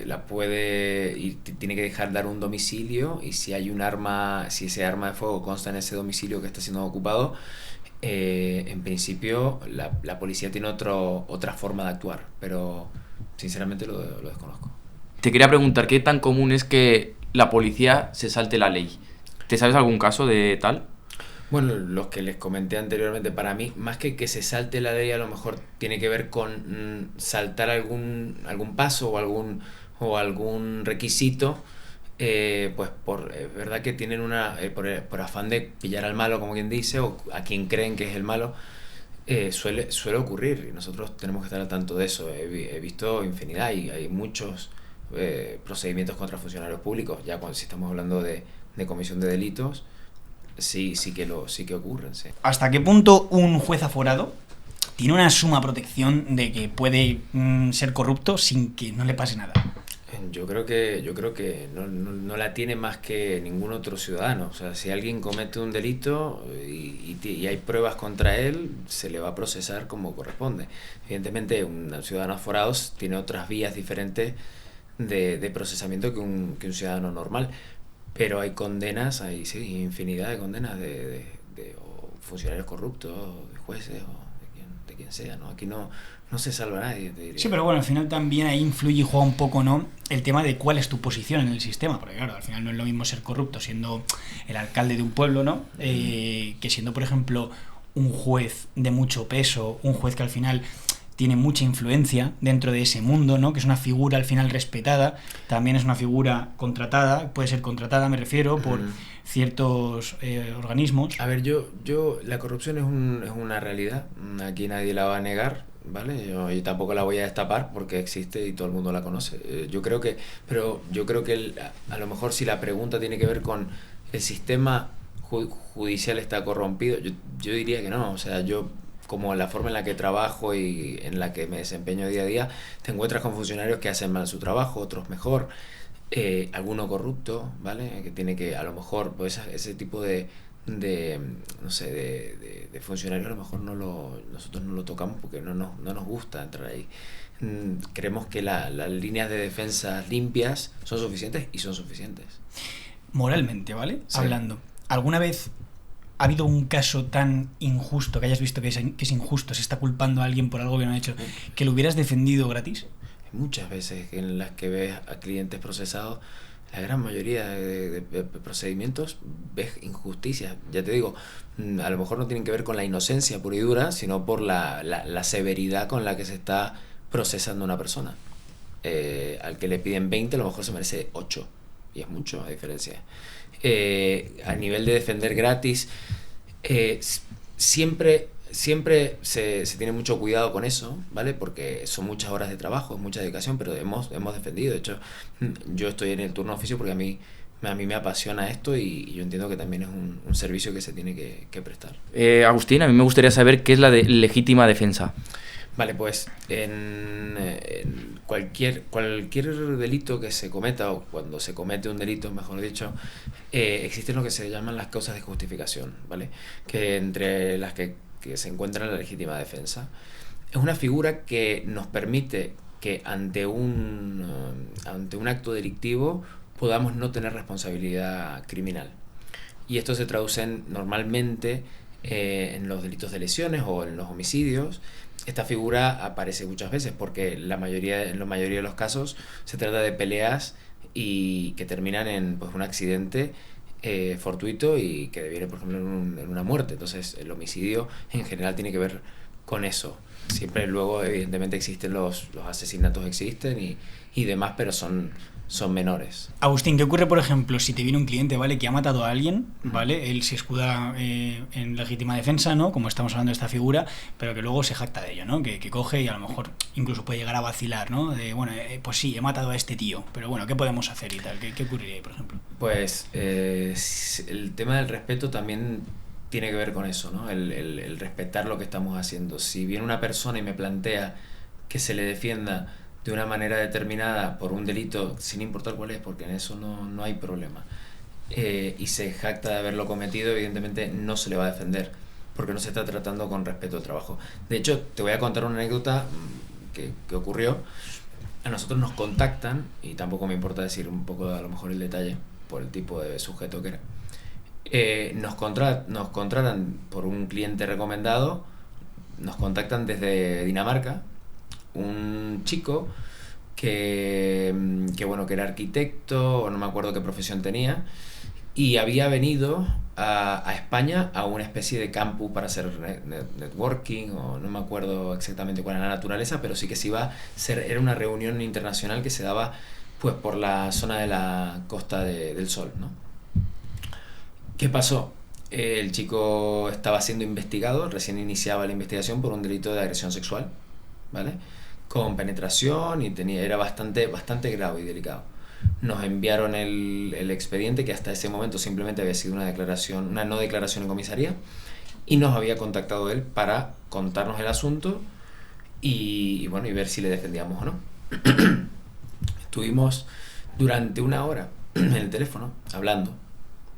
la puede y tiene que dejar dar un domicilio, y si hay un arma, si ese arma de fuego consta en ese domicilio que está siendo ocupado, en principio la policía tiene otra forma de actuar, pero sinceramente lo desconozco. Te quería preguntar, ¿qué tan común es que la policía se salte la ley? ¿Te sabes algún caso de tal? Bueno, los que les comenté anteriormente, para mí, más que se salte la ley, a lo mejor tiene que ver con saltar algún paso o algún requisito, pues verdad que tienen por afán de pillar al malo, como quien dice, o a quien creen que es el malo, suele ocurrir, y nosotros tenemos que estar al tanto de eso. He visto infinidad y hay muchos procedimientos contra funcionarios públicos, ya si estamos hablando de comisión de delitos. Sí que ocurren, sí. ¿Hasta qué punto un juez aforado tiene una suma protección de que puede ser corrupto sin que no le pase nada? Yo creo que no la tiene más que ningún otro ciudadano. O sea, si alguien comete un delito y hay pruebas contra él, se le va a procesar como corresponde. Evidentemente, un ciudadano aforado tiene otras vías diferentes de procesamiento que un ciudadano normal. Pero hay condenas, hay sí, infinidad de condenas de o funcionarios corruptos, de jueces o de quien sea, ¿no? Aquí no se salva nadie, te diría. Sí, pero bueno, al final también ahí influye y juega un poco, ¿no?, el tema de cuál es tu posición en el sistema, porque claro, al final no es lo mismo ser corrupto siendo el alcalde de un pueblo, ¿no?, que siendo, por ejemplo, un juez de mucho peso, un juez que al final tiene mucha influencia dentro de ese mundo, ¿no?, que es una figura al final respetada, también es una figura contratada, puede ser contratada, me refiero, por ciertos organismos. A ver, la corrupción es una realidad, aquí nadie la va a negar, ¿vale? Yo tampoco la voy a destapar porque existe y todo el mundo la conoce. Yo creo que a lo mejor si la pregunta tiene que ver con el sistema judicial está corrompido, yo diría que no, o sea, yo como la forma en la que trabajo y en la que me desempeño día a día, te encuentras con funcionarios que hacen mal su trabajo, otros mejor, alguno corrupto, ¿vale? Que tiene que, a lo mejor, pues ese tipo de no sé, de funcionarios a lo mejor nosotros no lo tocamos porque no nos gusta entrar ahí. Creemos que las líneas de defensa limpias son suficientes y son suficientes. Moralmente, ¿vale? Sí. Hablando, ¿alguna vez ha habido un caso tan injusto que hayas visto que es injusto, se está culpando a alguien por algo que no ha hecho, que lo hubieras defendido gratis? Hay muchas veces en las que ves a clientes procesados, la gran mayoría de procedimientos ves injusticias. Ya te digo, a lo mejor no tienen que ver con la inocencia pura y dura, sino por la severidad con la que se está procesando una persona. Al que le piden 20, a lo mejor se merece 8. Y es mucho a diferencia. A nivel de defender gratis, siempre se tiene mucho cuidado con eso, ¿vale? Porque son muchas horas de trabajo, es mucha dedicación, pero hemos defendido. De hecho, yo estoy en el turno de oficio porque a mí me apasiona esto y yo entiendo que también es un servicio que se tiene que prestar. Agustín, a mí me gustaría saber qué es la legítima defensa. Vale, pues en cualquier delito que se cometa, o cuando se comete un delito, mejor dicho, existen lo que se llaman las causas de justificación, ¿vale? Que entre las que se encuentra la legítima defensa. Es una figura que nos permite que ante un acto delictivo podamos no tener responsabilidad criminal. Y esto se traduce normalmente en los delitos de lesiones o en los homicidios. Esta figura aparece muchas veces porque en la mayoría de los casos se trata de peleas y que terminan en pues, un accidente fortuito y que deviene, por ejemplo, en una muerte. Entonces, el homicidio en general tiene que ver con eso. Siempre luego, evidentemente, existen los asesinatos, existen y demás, pero son menores. Agustín, ¿qué ocurre, por ejemplo, si te viene un cliente, ¿vale?, que ha matado a alguien, ¿vale? Él se escuda en legítima defensa, ¿no?, como estamos hablando de esta figura, pero que luego se jacta de ello, ¿no?, que coge y a lo mejor incluso puede llegar a vacilar, ¿no?, de, bueno, pues sí, he matado a este tío, pero bueno, ¿qué podemos hacer y tal? ¿Qué ocurriría ahí, por ejemplo? Pues el tema del respeto también tiene que ver con eso, ¿no? El respetar lo que estamos haciendo. Si viene una persona y me plantea que se le defienda de una manera determinada por un delito, sin importar cuál es, porque en eso no hay problema, y se jacta de haberlo cometido, evidentemente no se le va a defender, porque no se está tratando con respeto al trabajo. De hecho, te voy a contar una anécdota que ocurrió. A nosotros nos contactan, y tampoco me importa decir un poco a lo mejor el detalle, por el tipo de sujeto que era. Nos contratan por un cliente recomendado, nos contactan desde Dinamarca, un chico que era arquitecto, o no me acuerdo qué profesión tenía, y había venido a España a una especie de campus para hacer networking, o no me acuerdo exactamente cuál era la naturaleza, pero sí que se iba a hacer, era una reunión internacional que se daba pues por la zona de la Costa del Sol, ¿no? ¿Qué pasó? El chico estaba siendo investigado, recién iniciaba la investigación por un delito de agresión sexual, ¿vale?, con penetración, y era bastante grave y delicado. Nos enviaron el expediente, que hasta ese momento simplemente había sido una no declaración en comisaría, y nos había contactado él para contarnos el asunto y ver si le defendíamos o no. Estuvimos durante 1 hora en el teléfono hablando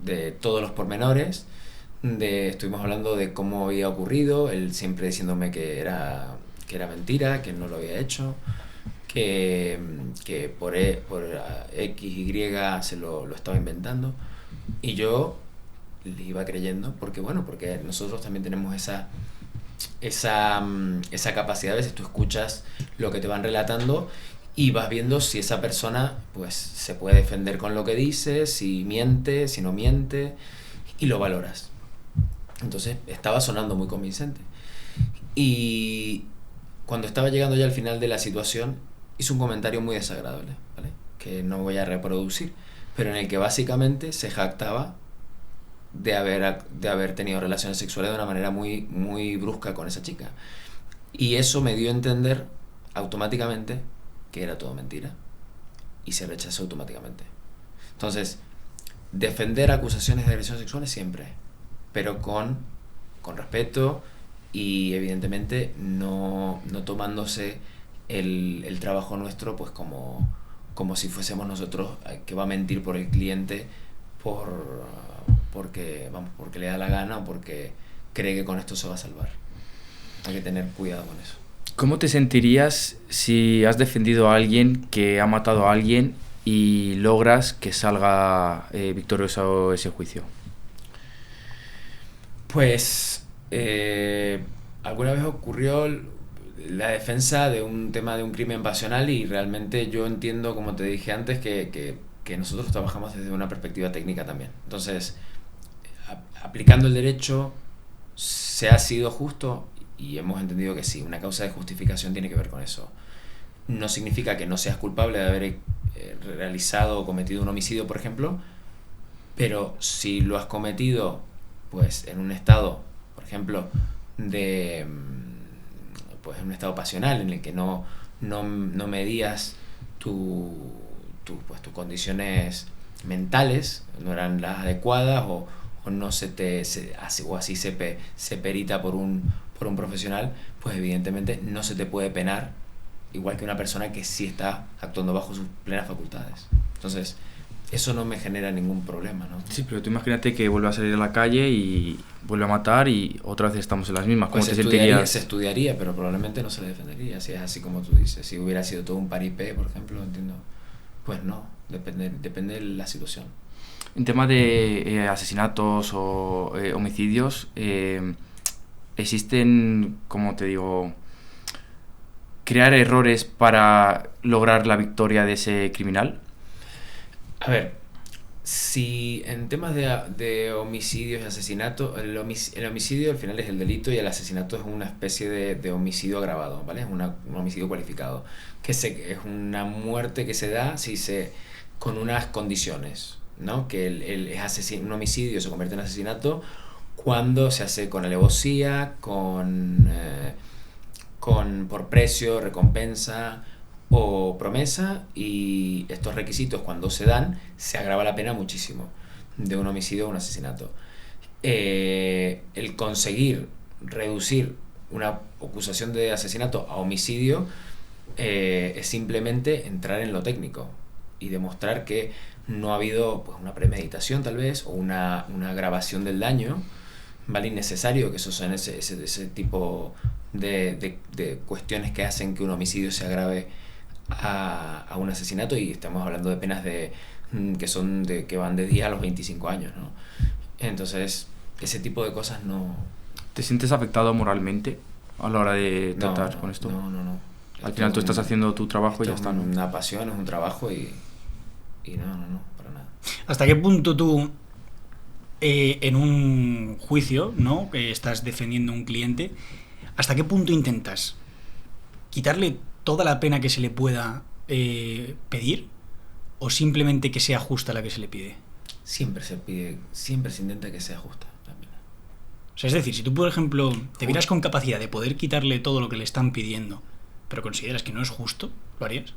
de todos los pormenores, estuvimos hablando de cómo había ocurrido, él siempre diciéndome que era mentira, que él no lo había hecho, que por X, Y se lo estaba inventando, y yo le iba creyendo, porque nosotros también tenemos esa capacidad. A veces tú escuchas lo que te van relatando y vas viendo si esa persona pues se puede defender con lo que dice, si miente, si no miente, y lo valoras. Entonces estaba sonando muy convincente. Y cuando estaba llegando ya al final de la situación, hizo un comentario muy desagradable, ¿vale? Que no voy a reproducir, pero en el que básicamente se jactaba de haber tenido relaciones sexuales de una manera muy, muy brusca con esa chica. Y eso me dio a entender automáticamente que era todo mentira, y se rechazó automáticamente. Entonces, defender acusaciones de agresiones sexuales siempre, pero con respeto, y evidentemente no tomándose el trabajo nuestro pues como si fuésemos nosotros que va a mentir por el cliente porque le da la gana o porque cree que con esto se va a salvar. Hay que tener cuidado con eso. ¿Cómo te sentirías si has defendido a alguien que ha matado a alguien y logras que salga victorioso ese juicio? Pues alguna vez ocurrió la defensa de un tema de un crimen pasional, y realmente yo entiendo, como te dije antes, que nosotros trabajamos desde una perspectiva técnica también. Entonces, aplicando el derecho, ¿se ha sido justo? Y hemos entendido que sí, una causa de justificación tiene que ver con eso. No significa que no seas culpable de haber realizado o cometido un homicidio, por ejemplo, pero si lo has cometido pues en un estado, por ejemplo, pues en un estado pasional en el que no medías tus condiciones mentales, no eran las adecuadas, o no así se perita por un profesional, pues evidentemente no se te puede penar igual que una persona que sí está actuando bajo sus plenas facultades. Entonces, eso no me genera ningún problema, ¿no? Sí, pero tú imagínate que vuelve a salir a la calle y vuelve a matar y otra vez estamos en las mismas. ¿Cómo pues te sentirías? Se estudiaría, pero probablemente no se le defendería, si es así como tú dices. Si hubiera sido todo un paripé, por ejemplo, entiendo, pues no, depende de la situación. En tema de asesinatos o homicidios, existen, como te digo, crear errores para lograr la victoria de ese criminal. A ver, si en temas de homicidios y asesinatos, el homicidio al final es el delito, y el asesinato es una especie de homicidio agravado, ¿vale? Es un homicidio cualificado, que es una muerte que se da con unas condiciones, ¿no? Que un homicidio se convierte en asesinato cuando se hace con alevosía, por precio, recompensa o promesa, y estos requisitos, cuando se dan, se agrava la pena muchísimo de un homicidio a un asesinato. El conseguir reducir una acusación de asesinato a homicidio es simplemente entrar en lo técnico y demostrar que no ha habido pues una premeditación, tal vez, o una agravación del daño, ¿vale? Innecesario, que esos son ese tipo de cuestiones que hacen que un homicidio se agrave a un asesinato, y estamos hablando de penas que van de 10 a los 25 años, ¿no? Entonces, ese tipo de cosas no... ¿Te sientes afectado moralmente a la hora de tratar con esto? No. Al final tú estás haciendo tu trabajo y ya está, ¿no? Es una pasión, es un trabajo, y no, para nada. ¿Hasta qué punto tú, en un juicio, ¿no?, que estás defendiendo a un cliente, hasta qué punto intentas quitarle toda la pena que se le pueda pedir, o simplemente que sea justa la que se le pide? Siempre se intenta que sea justa la pena. O sea, es decir, si tú, por ejemplo, te vieras con capacidad de poder quitarle todo lo que le están pidiendo, pero consideras que no es justo, ¿lo harías?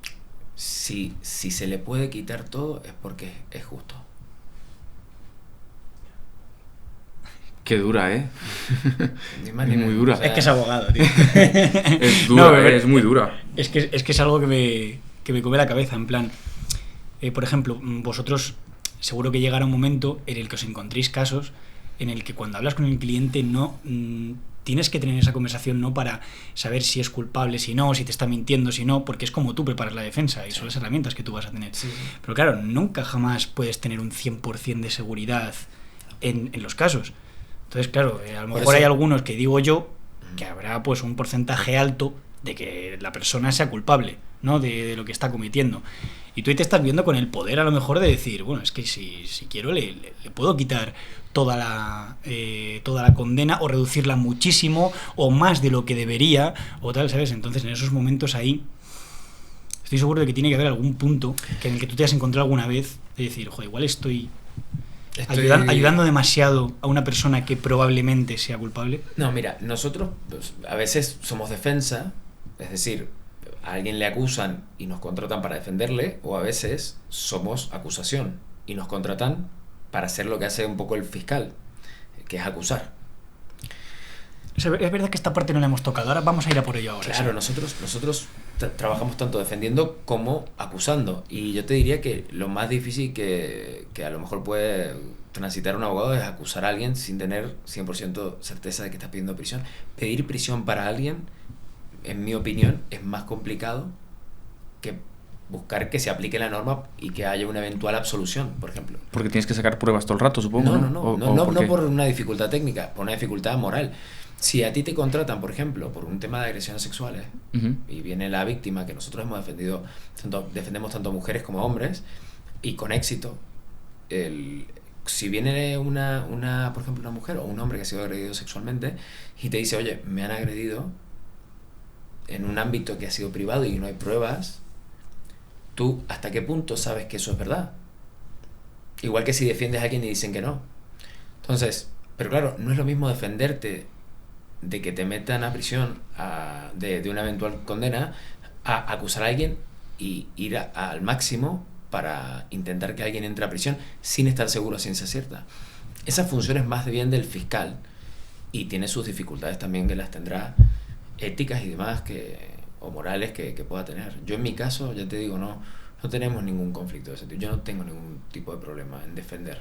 Si se le puede quitar todo, es porque es justo. Qué dura, ¿eh? Ni más ni muy menos. dura. O sea, es que es abogado, tío. Es dura, No, es muy dura. Es que es algo que me come la cabeza, en plan... por ejemplo, vosotros seguro que llegará un momento en el que os encontréis casos en el que cuando hablas con el cliente no tienes que tener esa conversación no para saber si es culpable, si no, si te está mintiendo, si no, porque es como tú preparas la defensa y son las herramientas que tú vas a tener. Sí. Pero claro, nunca jamás puedes tener un 100% de seguridad en los casos. Entonces, claro, a lo mejor hay algunos que digo yo que habrá pues un porcentaje alto de que la persona sea culpable, ¿no? De lo que está cometiendo. Y tú ahí te estás viendo con el poder a lo mejor de decir, bueno, es que si quiero le puedo quitar toda la condena o reducirla muchísimo o más de lo que debería o tal, ¿sabes? Entonces en esos momentos ahí estoy seguro de que tiene que haber algún punto en el que tú te has encontrado alguna vez de decir, joder, igual estoy ayudando demasiado a una persona que probablemente sea culpable. No, mira, nosotros pues, a veces somos defensa, es decir, a alguien le acusan y nos contratan para defenderle, o a veces somos acusación y nos contratan para hacer lo que hace un poco el fiscal, que es acusar. Es verdad que esta parte no la hemos tocado, ahora vamos a ir a por ello ahora. Claro, ¿sí? nosotros trabajamos tanto defendiendo como acusando, y yo te diría que lo más difícil que a lo mejor puede transitar un abogado es acusar a alguien sin tener 100% certeza de que está pidiendo prisión. Pedir prisión para alguien, en mi opinión, es más complicado que buscar que se aplique la norma y que haya una eventual absolución, por ejemplo. Porque tienes que sacar pruebas todo el rato, supongo. No por una dificultad técnica, por una dificultad moral. Si a ti te contratan, por ejemplo, por un tema de agresiones sexuales, y viene la víctima, que nosotros hemos defendemos tanto mujeres como hombres, y con éxito, si viene por ejemplo, una mujer o un hombre que ha sido agredido sexualmente y te dice, oye, me han agredido en un ámbito que ha sido privado y no hay pruebas, ¿tú hasta qué punto sabes que eso es verdad? Igual que si defiendes a alguien y dicen que no. Entonces, pero claro, no es lo mismo defenderte de que te metan a prisión de una eventual condena a acusar a alguien y ir al máximo para intentar que alguien entre a prisión sin estar seguro a ciencia cierta. Esa función es más bien del fiscal y tiene sus dificultades también, que las tendrá éticas y demás o morales que pueda tener. Yo en mi caso, ya te digo, no tenemos ningún conflicto de ese tipo. Yo no tengo ningún tipo de problema en defender,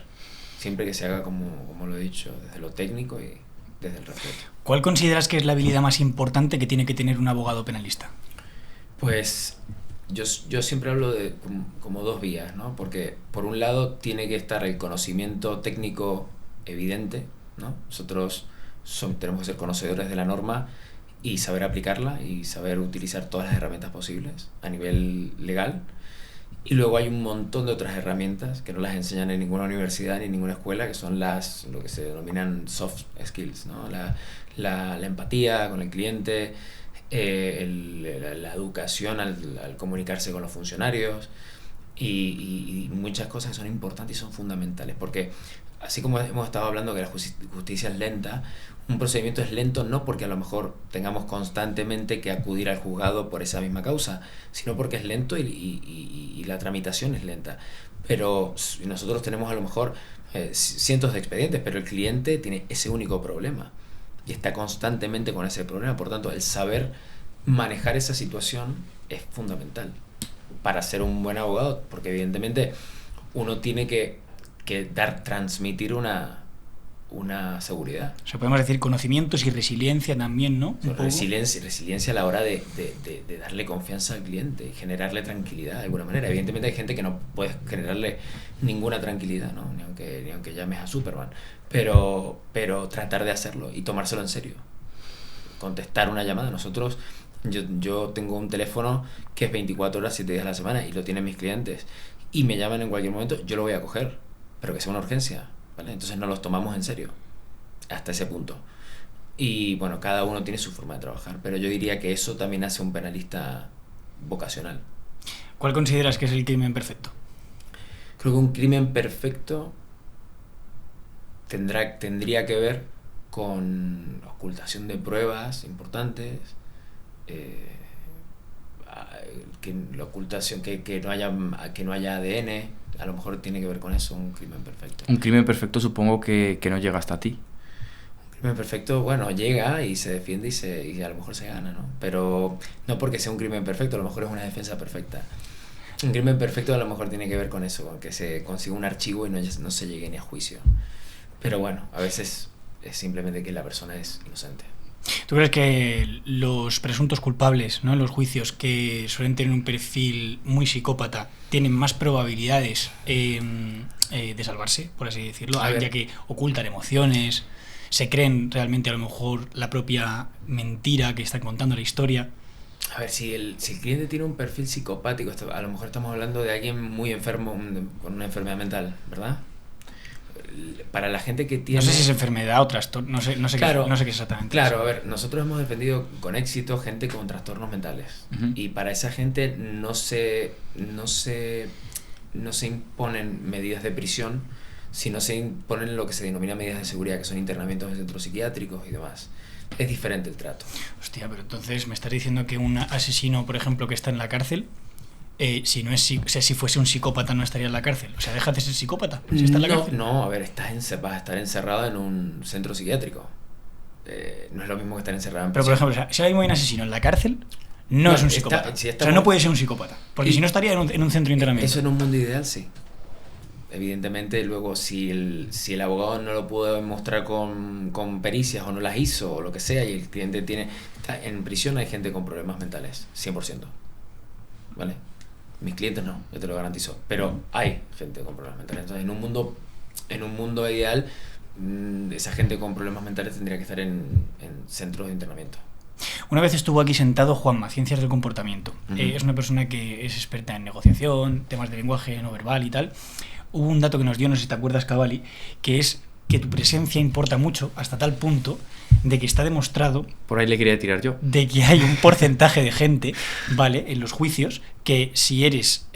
siempre que se haga como lo he dicho, desde lo técnico y desde el respeto. ¿Cuál consideras que es la habilidad más importante que tiene que tener un abogado penalista? Pues yo siempre hablo de como dos vías, ¿no? Porque por un lado tiene que estar el conocimiento técnico evidente, ¿no? Nosotros tenemos que ser conocedores de la norma y saber aplicarla y saber utilizar todas las herramientas posibles a nivel legal. Y luego hay un montón de otras herramientas que no las enseñan en ninguna universidad ni en ninguna escuela, que son lo que se denominan soft skills, ¿no? La empatía con el cliente, la educación al comunicarse con los funcionarios y muchas cosas que son importantes y son fundamentales, porque así como hemos estado hablando que la justicia es lenta, un procedimiento es lento no porque a lo mejor tengamos constantemente que acudir al juzgado por esa misma causa, sino porque es lento y la tramitación es lenta. Pero nosotros tenemos a lo mejor cientos de expedientes, pero el cliente tiene ese único problema y está constantemente con ese problema. Por tanto, el saber manejar esa situación es fundamental para ser un buen abogado, porque evidentemente uno tiene que transmitir una seguridad. O sea, podemos decir conocimientos y resiliencia también, ¿no? Resiliencia a la hora de darle confianza al cliente y generarle tranquilidad de alguna manera. Evidentemente hay gente que no puedes generarle ninguna tranquilidad, ¿no? Ni aunque llames a Superman, pero tratar de hacerlo y tomárselo en serio. Contestar una llamada. Yo tengo un teléfono que es 24 horas, 7 días a la semana y lo tienen mis clientes y me llaman en cualquier momento, yo lo voy a coger, pero que sea una urgencia, ¿vale? Entonces no los tomamos en serio hasta ese punto. Y bueno, cada uno tiene su forma de trabajar, pero yo diría que eso también hace un penalista vocacional. ¿Cuál consideras que es el crimen perfecto? Creo que un crimen perfecto tendría que ver con ocultación de pruebas importantes, que la ocultación, que no haya ADN. A lo mejor tiene que ver con eso, un crimen perfecto. Un crimen perfecto supongo que no llega hasta ti. Un crimen perfecto, bueno, llega y se defiende y a lo mejor se gana, ¿no? Pero no porque sea un crimen perfecto, a lo mejor es una defensa perfecta. Un crimen perfecto a lo mejor tiene que ver con eso, con que se consiga un archivo y no se llegue ni a juicio. Pero bueno, a veces es simplemente que la persona es inocente. ¿Tú crees que los presuntos culpables, ¿no?, en los juicios, que suelen tener un perfil muy psicópata, tienen más probabilidades de salvarse, por así decirlo, ya que ocultan emociones, se creen realmente a lo mejor la propia mentira que están contando, la historia? A ver, si el cliente tiene un perfil psicopático, a lo mejor estamos hablando de alguien muy enfermo, con una enfermedad mental, ¿verdad? Para la gente que tiene... No sé si es enfermedad o trastorno, no sé claro, qué exactamente. Claro, a ver, nosotros hemos defendido con éxito gente con trastornos mentales. Uh-huh. Y para esa gente no se imponen medidas de prisión, sino se imponen lo que se denomina medidas de seguridad, que son internamientos en centros psiquiátricos y demás. Es diferente el trato. Hostia, pero entonces me estás diciendo que un asesino, por ejemplo, que está en la cárcel, si fuese un psicópata no estaría en la cárcel. O sea, deja de ser psicópata si está en la cárcel. No, a ver, vas a estar encerrado en un centro psiquiátrico. No es lo mismo que estar encerrado en prisión. Pero, por ejemplo, si ahora mismo hay un asesino en la cárcel, no es un psicópata. O sea, no puede ser un psicópata. Porque si no estaría en un centro de internamiento. Eso en un mundo ideal, sí. Evidentemente, luego, si el abogado no lo pudo demostrar con pericias o no las hizo o lo que sea, y el cliente está en prisión, hay gente con problemas mentales, 100%. ¿Vale? Mis clientes no, yo te lo garantizo. Pero hay gente con problemas mentales. Entonces, en un mundo ideal, esa gente con problemas mentales tendría que estar en centros de internamiento. Una vez estuvo aquí sentado Juanma, Ciencias del Comportamiento. Uh-huh. Es una persona que es experta en negociación, temas de lenguaje no verbal y tal. Hubo un dato que nos dio, no sé si te acuerdas, Cavalli, que es que tu presencia importa mucho hasta tal punto de que está demostrado... Por ahí le quería tirar yo. De que hay un porcentaje de gente, ¿vale?, en los juicios, que si eres,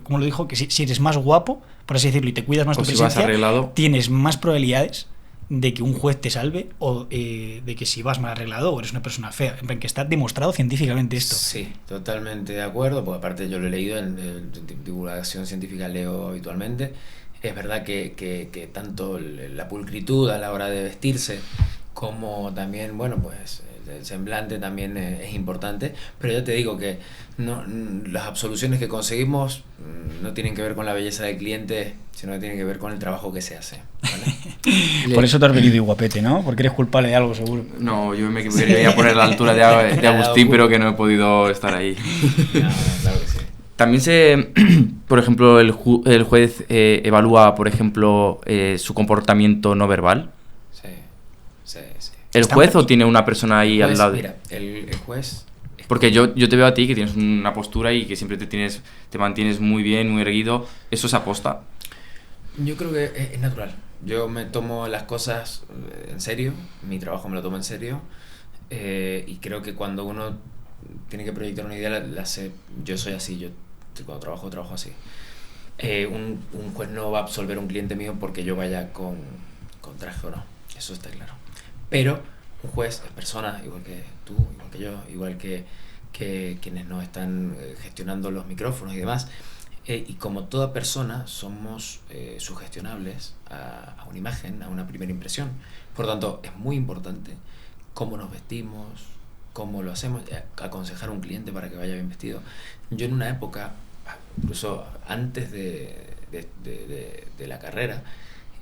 como lo dijo, que si eres más guapo, por así decirlo, y te cuidas más tu presencia, vas arreglado, tienes más probabilidades de que un juez te salve, o de que si vas mal arreglado o eres una persona fea. En plan, que está demostrado científicamente esto. Sí, totalmente de acuerdo, porque aparte yo lo he leído en divulgación científica, leo habitualmente. Es verdad que tanto la pulcritud a la hora de vestirse como también, bueno, pues el semblante también es importante, pero ya te digo que las absoluciones que conseguimos no tienen que ver con la belleza del cliente, sino que tienen que ver con el trabajo que se hace, ¿vale? Por eso te has venido y guapete, ¿no? Porque eres culpable de algo, seguro. No, yo me quería poner a la altura de Agustín, pero que no he podido estar ahí. No, claro que sí. También por ejemplo, el juez evalúa, por ejemplo, su comportamiento no verbal. Sí. ¿El juez o tiene una persona ahí al lado? Mira, el juez... Porque yo te veo a ti que tienes una postura y que siempre te mantienes muy bien, muy erguido. ¿Eso se aposta? Yo creo que es natural. Yo me tomo las cosas en serio, mi trabajo me lo tomo en serio, y creo que cuando uno tiene que proyectar una idea, la hace. Yo soy así, yo cuando trabajo así. Un juez no va a absolver a un cliente mío porque yo vaya con traje o no, eso está claro. Pero un juez es persona, igual que tú, igual que yo, igual que quienes nos están gestionando los micrófonos y demás. Y como toda persona somos sugestionables a una imagen, a una primera impresión. Por lo tanto, es muy importante cómo nos vestimos, cómo lo hacemos, aconsejar a un cliente para que vaya bien vestido. Yo en una época, incluso antes de la carrera,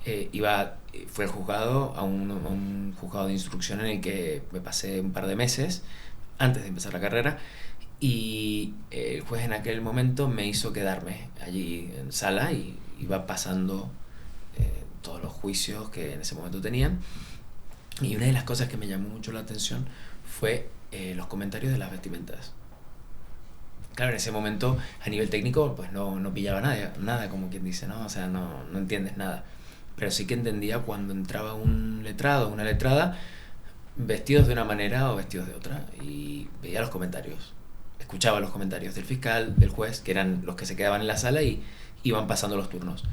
fui al juzgado, a un juzgado de instrucción en el que me pasé un par de meses antes de empezar la carrera, y el juez en aquel momento me hizo quedarme allí en sala y iba pasando todos los juicios que en ese momento tenían, y una de las cosas que me llamó mucho la atención fue los comentarios de las vestimentas. Claro, en ese momento a nivel técnico pues no pillaba nada, como quien dice, ¿no? O sea, no entiendes nada, pero sí que entendía cuando entraba un letrado o una letrada vestidos de una manera o vestidos de otra, y veía los comentarios, escuchaba los comentarios del fiscal, del juez, que eran los que se quedaban en la sala y iban pasando los turnos,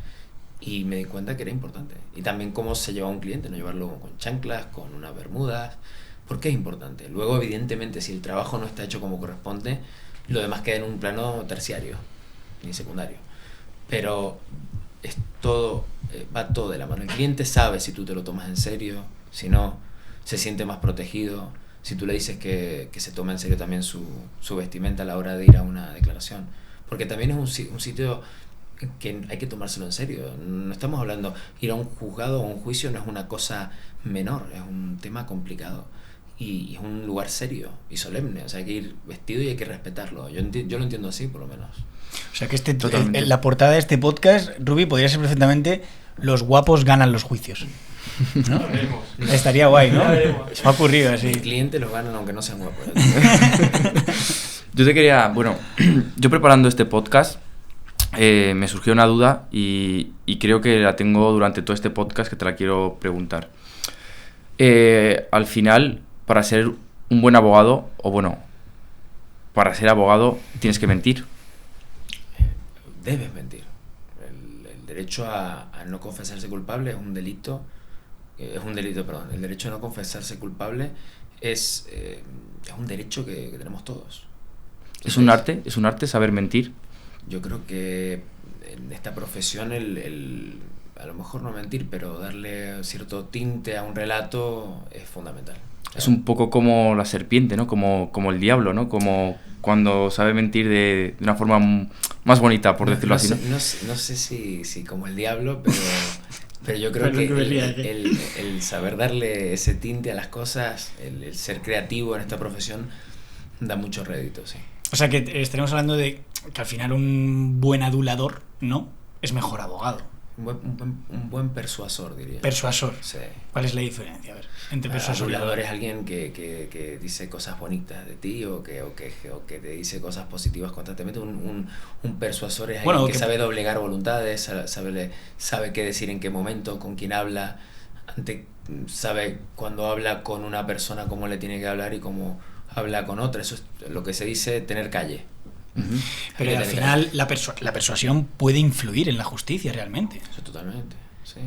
y me di cuenta que era importante. Y también cómo se llevaba un cliente, no llevarlo con chanclas, con unas bermudas, porque es importante. Luego, evidentemente, si el trabajo no está hecho como corresponde, lo demás queda en un plano terciario ni secundario, pero es todo, va todo de la mano. El cliente sabe si tú te lo tomas en serio, si no, se siente más protegido si tú le dices que se toma en serio también su vestimenta a la hora de ir a una declaración, porque también es un sitio que hay que tomárselo en serio. No estamos hablando, ir a un juzgado o un juicio no es una cosa menor, es un tema complicado y es un lugar serio y solemne, o sea, hay que ir vestido y hay que respetarlo. Yo lo entiendo así, por lo menos. O sea, que la portada de este podcast, Rubi, podría ser perfectamente "Los guapos ganan los juicios", ¿no? Estaría guay, ¿no? Se me ha ocurrido así. Mis clientes los ganan aunque no sean guapos. Yo te quería, yo preparando este podcast me surgió una duda y creo que la tengo durante todo este podcast, que te la quiero preguntar. Al final, para ser un buen abogado, para ser abogado tienes que mentir. Debes mentir. El derecho a no confesarse culpable es un delito. El derecho a no confesarse culpable es un derecho que tenemos todos. ¿Es un arte saber mentir? Yo creo que en esta profesión a lo mejor no mentir, pero darle cierto tinte a un relato es fundamental. Es un poco como la serpiente, ¿no? Como el diablo, ¿no? Como cuando sabe mentir de una forma más bonita, por decirlo así, ¿no? No sé si como el diablo, pero yo creo que el saber darle ese tinte a las cosas, el ser creativo en esta profesión, da mucho rédito, sí. O sea, que estaremos hablando de que al final un buen adulador, ¿no?, es mejor abogado. Un buen persuasor, diría. Persuasor. Sí. ¿Cuál es la diferencia? A ver, entre persuasor y adulador es alguien que dice cosas bonitas de ti o que te dice cosas positivas constantemente. Un persuasor es alguien que sabe doblegar voluntades, sabe qué decir en qué momento, con quién habla, sabe cuando habla con una persona cómo le tiene que hablar y cómo habla con otra. Eso es lo que se dice tener calle. Uh-huh. Pero al final la persuasión puede influir en la justicia realmente. Eso totalmente, sí.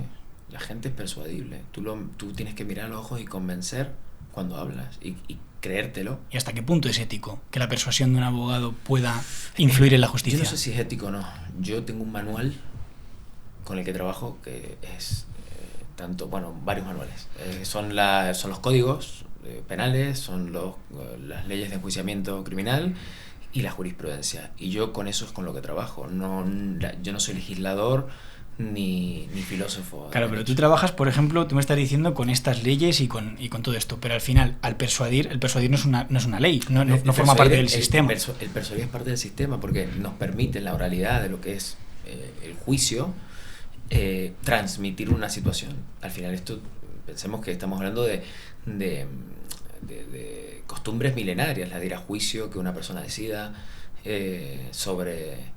La gente es persuadible. Tú tienes que mirar a los ojos y convencer cuando hablas y creértelo. ¿Y hasta qué punto es ético que la persuasión de un abogado pueda influir en la justicia? Yo no sé si es ético o no. Yo tengo un manual con el que trabajo que es varios manuales. Son los códigos penales, son las leyes de enjuiciamiento criminal y la jurisprudencia, y yo con eso es con lo que trabajo. Yo no soy legislador ni filósofo. Claro, pero tú trabajas, por ejemplo, tú me estás diciendo con estas leyes y con todo esto, pero al final, el persuadir no es una ley, no forma parte del sistema. El persuadir es parte del sistema porque nos permite en la oralidad de lo que es el juicio transmitir una situación. Al final pensemos que estamos hablando de costumbres milenarias, la de ir a juicio, que una persona decida sobre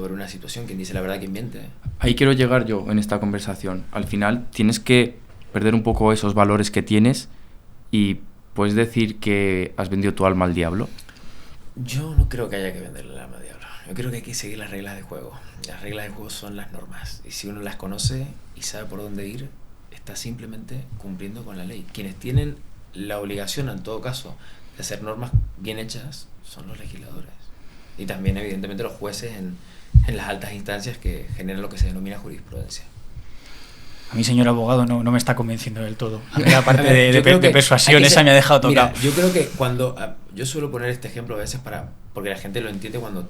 una situación, quien dice la verdad, quien miente. Ahí quiero llegar yo en esta conversación. Al final tienes que perder un poco esos valores que tienes y puedes decir que has vendido tu alma al diablo. Yo no creo que haya que venderle el alma al diablo. Yo creo que hay que seguir las reglas de juego. Las reglas de juego son las normas, y si uno las conoce y sabe por dónde ir, está simplemente cumpliendo con la ley. Quienes tienen la obligación, en todo caso, de hacer normas bien hechas son los legisladores, y también evidentemente los jueces en las altas instancias que generan lo que se denomina jurisprudencia. A mí, señor abogado, no me está convenciendo del todo. A mí la parte de persuasión esa me ha dejado tocado. Mira, yo creo que yo suelo poner este ejemplo a veces porque la gente lo entiende. Cuando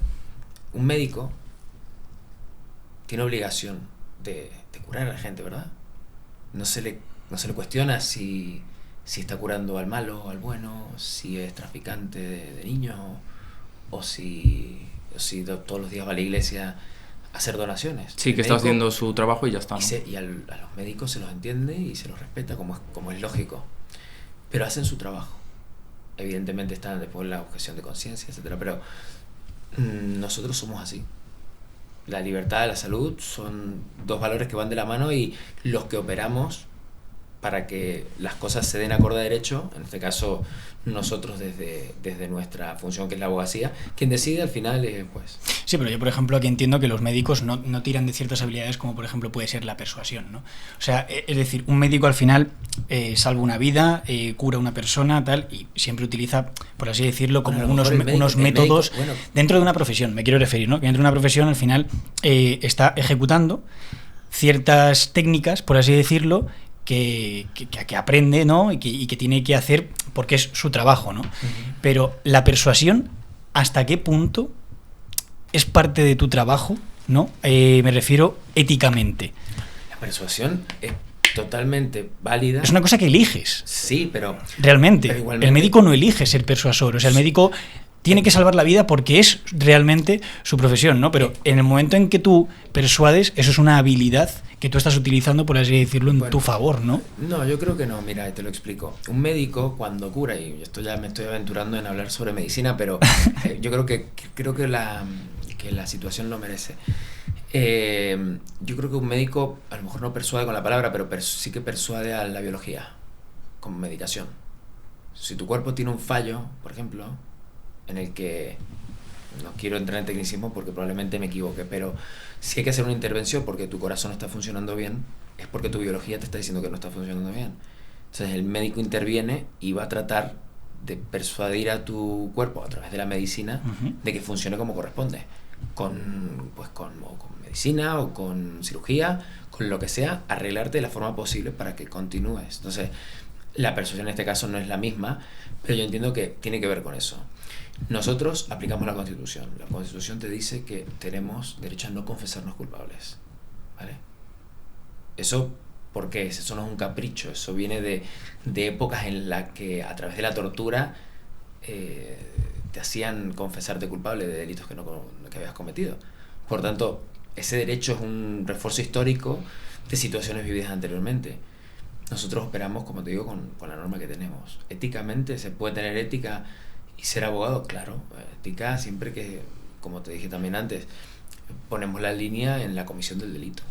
un médico tiene obligación de curar a la gente, ¿verdad? No se le cuestiona si está curando al malo o al bueno, si es traficante de niños o si todos los días va a la iglesia a hacer donaciones. Sí, que está haciendo su trabajo y ya está, ¿no? Y a los médicos se los entiende y se los respeta como es lógico, pero hacen su trabajo. Evidentemente están después la objeción de conciencia, etcétera, pero nosotros somos así. La libertad y la salud son dos valores que van de la mano, y los que operamos para que las cosas se den acorde a derecho, en este caso nosotros desde nuestra función, que es la abogacía, quien decide al final es el juez. Sí, pero yo, por ejemplo, aquí entiendo que los médicos no tiran de ciertas habilidades, como por ejemplo puede ser la persuasión, ¿no? O sea, es decir, un médico al final salva una vida, cura a una persona, tal, y siempre utiliza, por así decirlo, como unos métodos dentro de una profesión, me quiero referir, ¿no? Que dentro de una profesión al final está ejecutando ciertas técnicas, por así decirlo, que aprende, ¿no? y que tiene que hacer porque es su trabajo, ¿no? Uh-huh. Pero la persuasión, ¿hasta qué punto es parte de tu trabajo ¿no? Me refiero éticamente. La persuasión es totalmente válida. Es una cosa que eliges. Sí, pero... Realmente. Pero igualmente, el médico no elige ser persuasor. O sea, el médico tiene que salvar la vida porque es realmente su profesión, ¿no? Pero en el momento en que tú persuades, eso es una habilidad que tú estás utilizando, por así decirlo, en tu favor, ¿no? No, yo creo que no. Mira, te lo explico. Un médico cuando cura, y esto ya me estoy aventurando en hablar sobre medicina, pero yo creo que la situación lo merece. Yo creo que un médico a lo mejor no persuade con la palabra, pero sí que persuade a la biología con medicación. Si tu cuerpo tiene un fallo, por ejemplo, en el que no quiero entrar en tecnicismo porque probablemente me equivoque, pero si hay que hacer una intervención porque tu corazón no está funcionando bien, es porque tu biología te está diciendo que no está funcionando bien. Entonces el médico interviene y va a tratar de persuadir a tu cuerpo a través de la medicina de que funcione como corresponde, con medicina o con cirugía, con lo que sea, arreglarte de la forma posible para que continúes. Entonces la persuasión en este caso no es la misma, pero yo entiendo que tiene que ver con eso. Nosotros aplicamos la Constitución. La Constitución te dice que tenemos derecho a no confesarnos culpables, ¿vale? Eso, ¿por qué? Eso no es un capricho, eso viene de épocas en las que a través de la tortura te hacían confesarte culpable de delitos que habías cometido. Por tanto, ese derecho es un refuerzo histórico de situaciones vividas anteriormente. Nosotros operamos, como te digo, con la norma que tenemos. Éticamente, ¿se puede tener ética y ser abogado? Claro, ética siempre que, como te dije también antes, ponemos la línea en la comisión del delito.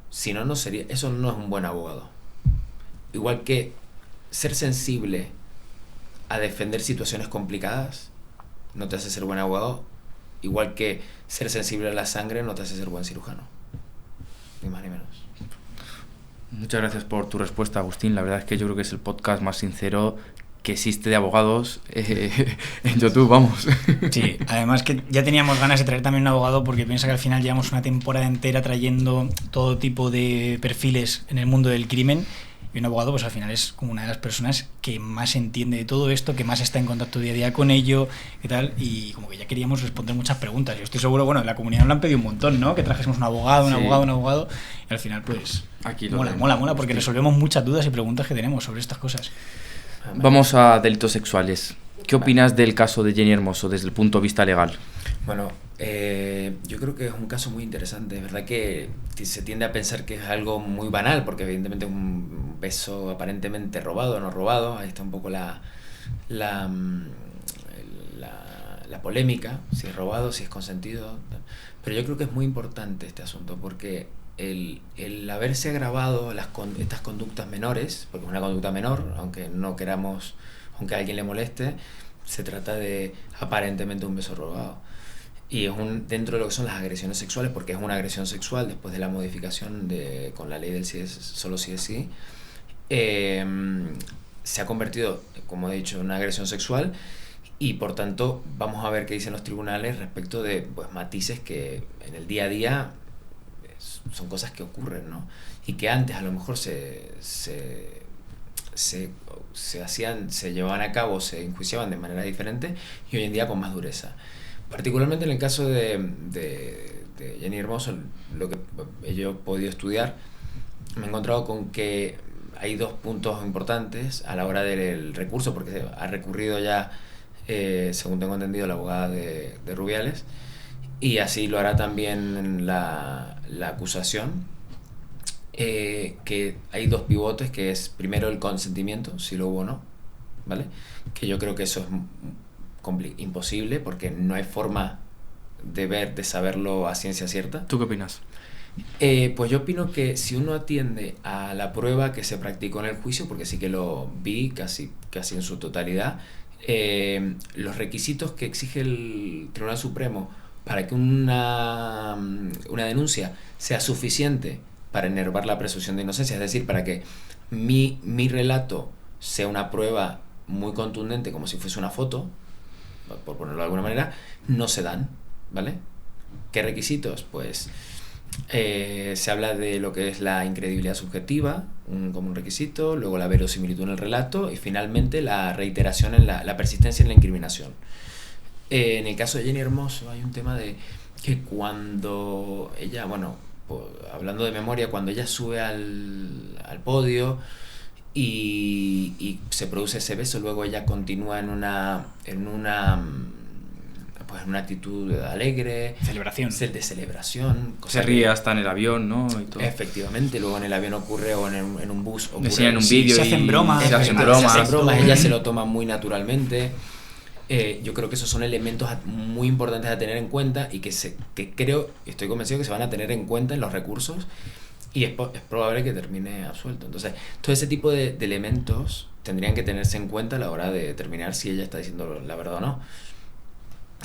Si no, no sería, eso no es un buen abogado. Igual que ser sensible a defender situaciones complicadas no te hace ser buen abogado, igual que ser sensible a la sangre no te hace ser buen cirujano, ni más ni menos. Muchas gracias por tu respuesta, Agustín. La verdad es que yo creo que es el podcast más sincero que existe de abogados en YouTube, vamos. Sí, además que ya teníamos ganas de traer también un abogado porque piensa que al final llevamos una temporada entera trayendo todo tipo de perfiles en el mundo del crimen, y un abogado pues al final es como una de las personas que más entiende de todo esto, que más está en contacto día a día con ello y tal, y como que ya queríamos responder muchas preguntas. Yo estoy seguro, bueno, en la comunidad nos lo han pedido un montón, ¿no? Que trajésemos un abogado, y al final pues aquí mola, porque resolvemos muchas dudas y preguntas que tenemos sobre estas cosas. Vamos a delitos sexuales. ¿Qué opinas del caso de Jenny Hermoso desde el punto de vista legal? Bueno, yo creo que es un caso muy interesante. Es verdad que se tiende a pensar que es algo muy banal, porque evidentemente es un beso aparentemente robado o no robado. Ahí está un poco la polémica, si es robado, si es consentido. Pero yo creo que es muy importante este asunto, porque el haberse agravado estas conductas menores, porque es una conducta menor, aunque no queramos, aunque a alguien le moleste, se trata de aparentemente un beso robado. Y es dentro de lo que son las agresiones sexuales, porque es una agresión sexual después de la modificación con la ley del solo sí es sí, se ha convertido, como he dicho, en una agresión sexual, y por tanto vamos a ver qué dicen los tribunales respecto de pues, matices que en el día a día son cosas que ocurren, ¿no? Y que antes a lo mejor se llevaban a cabo, se enjuiciaban de manera diferente, y hoy en día con más dureza. Particularmente en el caso de Jenny Hermoso, lo que yo he podido estudiar, me he encontrado con que hay dos puntos importantes a la hora del recurso, porque ha recurrido ya, según tengo entendido, la abogada de Rubiales, y así lo hará también la acusación, que hay dos pivotes, que es primero el consentimiento, si lo hubo o no, ¿vale? Que yo creo que eso es imposible, porque no hay forma de saberlo a ciencia cierta. ¿Tú qué opinas? Pues yo opino que si uno atiende a la prueba que se practicó en el juicio, porque sí que lo vi casi en su totalidad, los requisitos que exige el Tribunal Supremo para que una denuncia sea suficiente para enervar la presunción de inocencia, es decir, para que mi relato sea una prueba muy contundente, como si fuese una foto, por ponerlo de alguna manera, no se dan, ¿vale? ¿Qué requisitos? Pues se habla de lo que es la incredibilidad subjetiva como un requisito, luego la verosimilitud en el relato y finalmente la reiteración en la persistencia en la incriminación. En el caso de Jenny Hermoso hay un tema de que cuando ella, bueno, hablando de memoria, cuando ella sube al podio y se produce ese beso, luego ella continúa en una actitud alegre, Celebración. de celebración, Se ríe hasta en el avión, ¿no? Y todo. Efectivamente, luego en el avión ocurre, o en un bus ocurre, enseñan un vídeo se hacen bromas. se hacen se bromas. hacen bromas, ella se lo toma muy naturalmente. Yo creo que esos son elementos muy importantes a tener en cuenta y que estoy convencido que se van a tener en cuenta en los recursos, y es probable que termine absuelto. Entonces, todo ese tipo de elementos tendrían que tenerse en cuenta a la hora de determinar si ella está diciendo la verdad o no.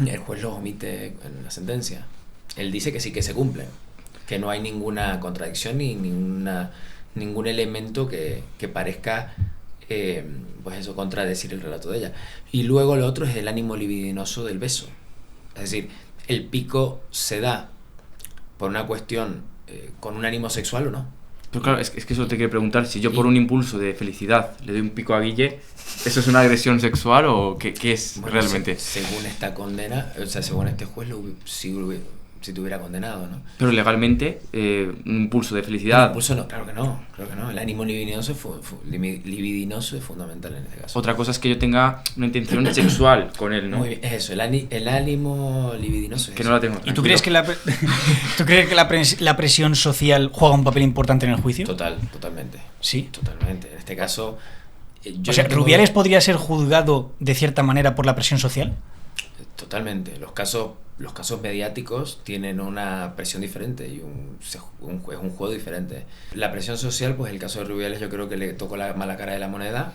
El juez lo omite en la sentencia. Él dice que sí que se cumplen, que no hay ninguna contradicción ni ningún elemento que parezca pues eso, contradecir el relato de ella. Y luego lo otro es el ánimo libidinoso del beso. Es decir, el pico se da por una cuestión con un ánimo sexual o no. Pero claro, es que eso te quiero preguntar, si yo por un impulso de felicidad le doy un pico a Guille, ¿eso es una agresión sexual o qué es realmente? Según esta condena, o sea, según este juez, si te hubiera condenado, ¿no? Pero legalmente, un impulso de felicidad... El impulso no, claro que no. El ánimo libidinoso es fundamental en este caso. Otra cosa es que yo tenga una intención sexual con él, ¿no? Muy bien, es eso, el ánimo libidinoso. Que no la tengo. ¿Y tú crees que la presión social juega un papel importante en el juicio? Totalmente. Sí. Totalmente. En este caso... O sea, ¿Rubiales podría ser juzgado de cierta manera por la presión social? Totalmente. Los casos mediáticos tienen una presión diferente y es un juego diferente. La presión social, pues el caso de Rubiales yo creo que le tocó la mala cara de la moneda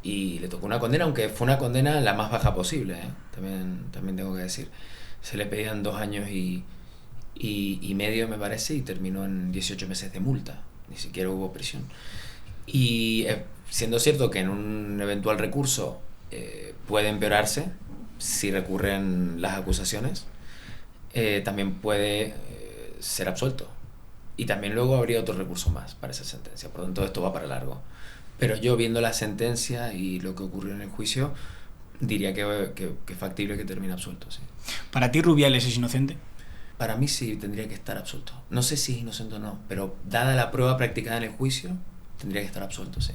y le tocó una condena, aunque fue una condena la más baja posible, ¿eh? También tengo que decir. Se le pedían 2 años y medio, me parece, y terminó en 18 meses de multa. Ni siquiera hubo prisión. Y siendo cierto que en un eventual recurso puede empeorarse si recurren las acusaciones, también puede ser absuelto. Y también luego habría otro recurso más para esa sentencia. Por lo tanto, esto va para largo. Pero yo, viendo la sentencia y lo que ocurrió en el juicio, diría que es factible que termine absuelto, sí. ¿Para ti Rubiales es inocente? Para mí sí tendría que estar absuelto. No sé si es inocente o no, pero dada la prueba practicada en el juicio, tendría que estar absuelto, sí.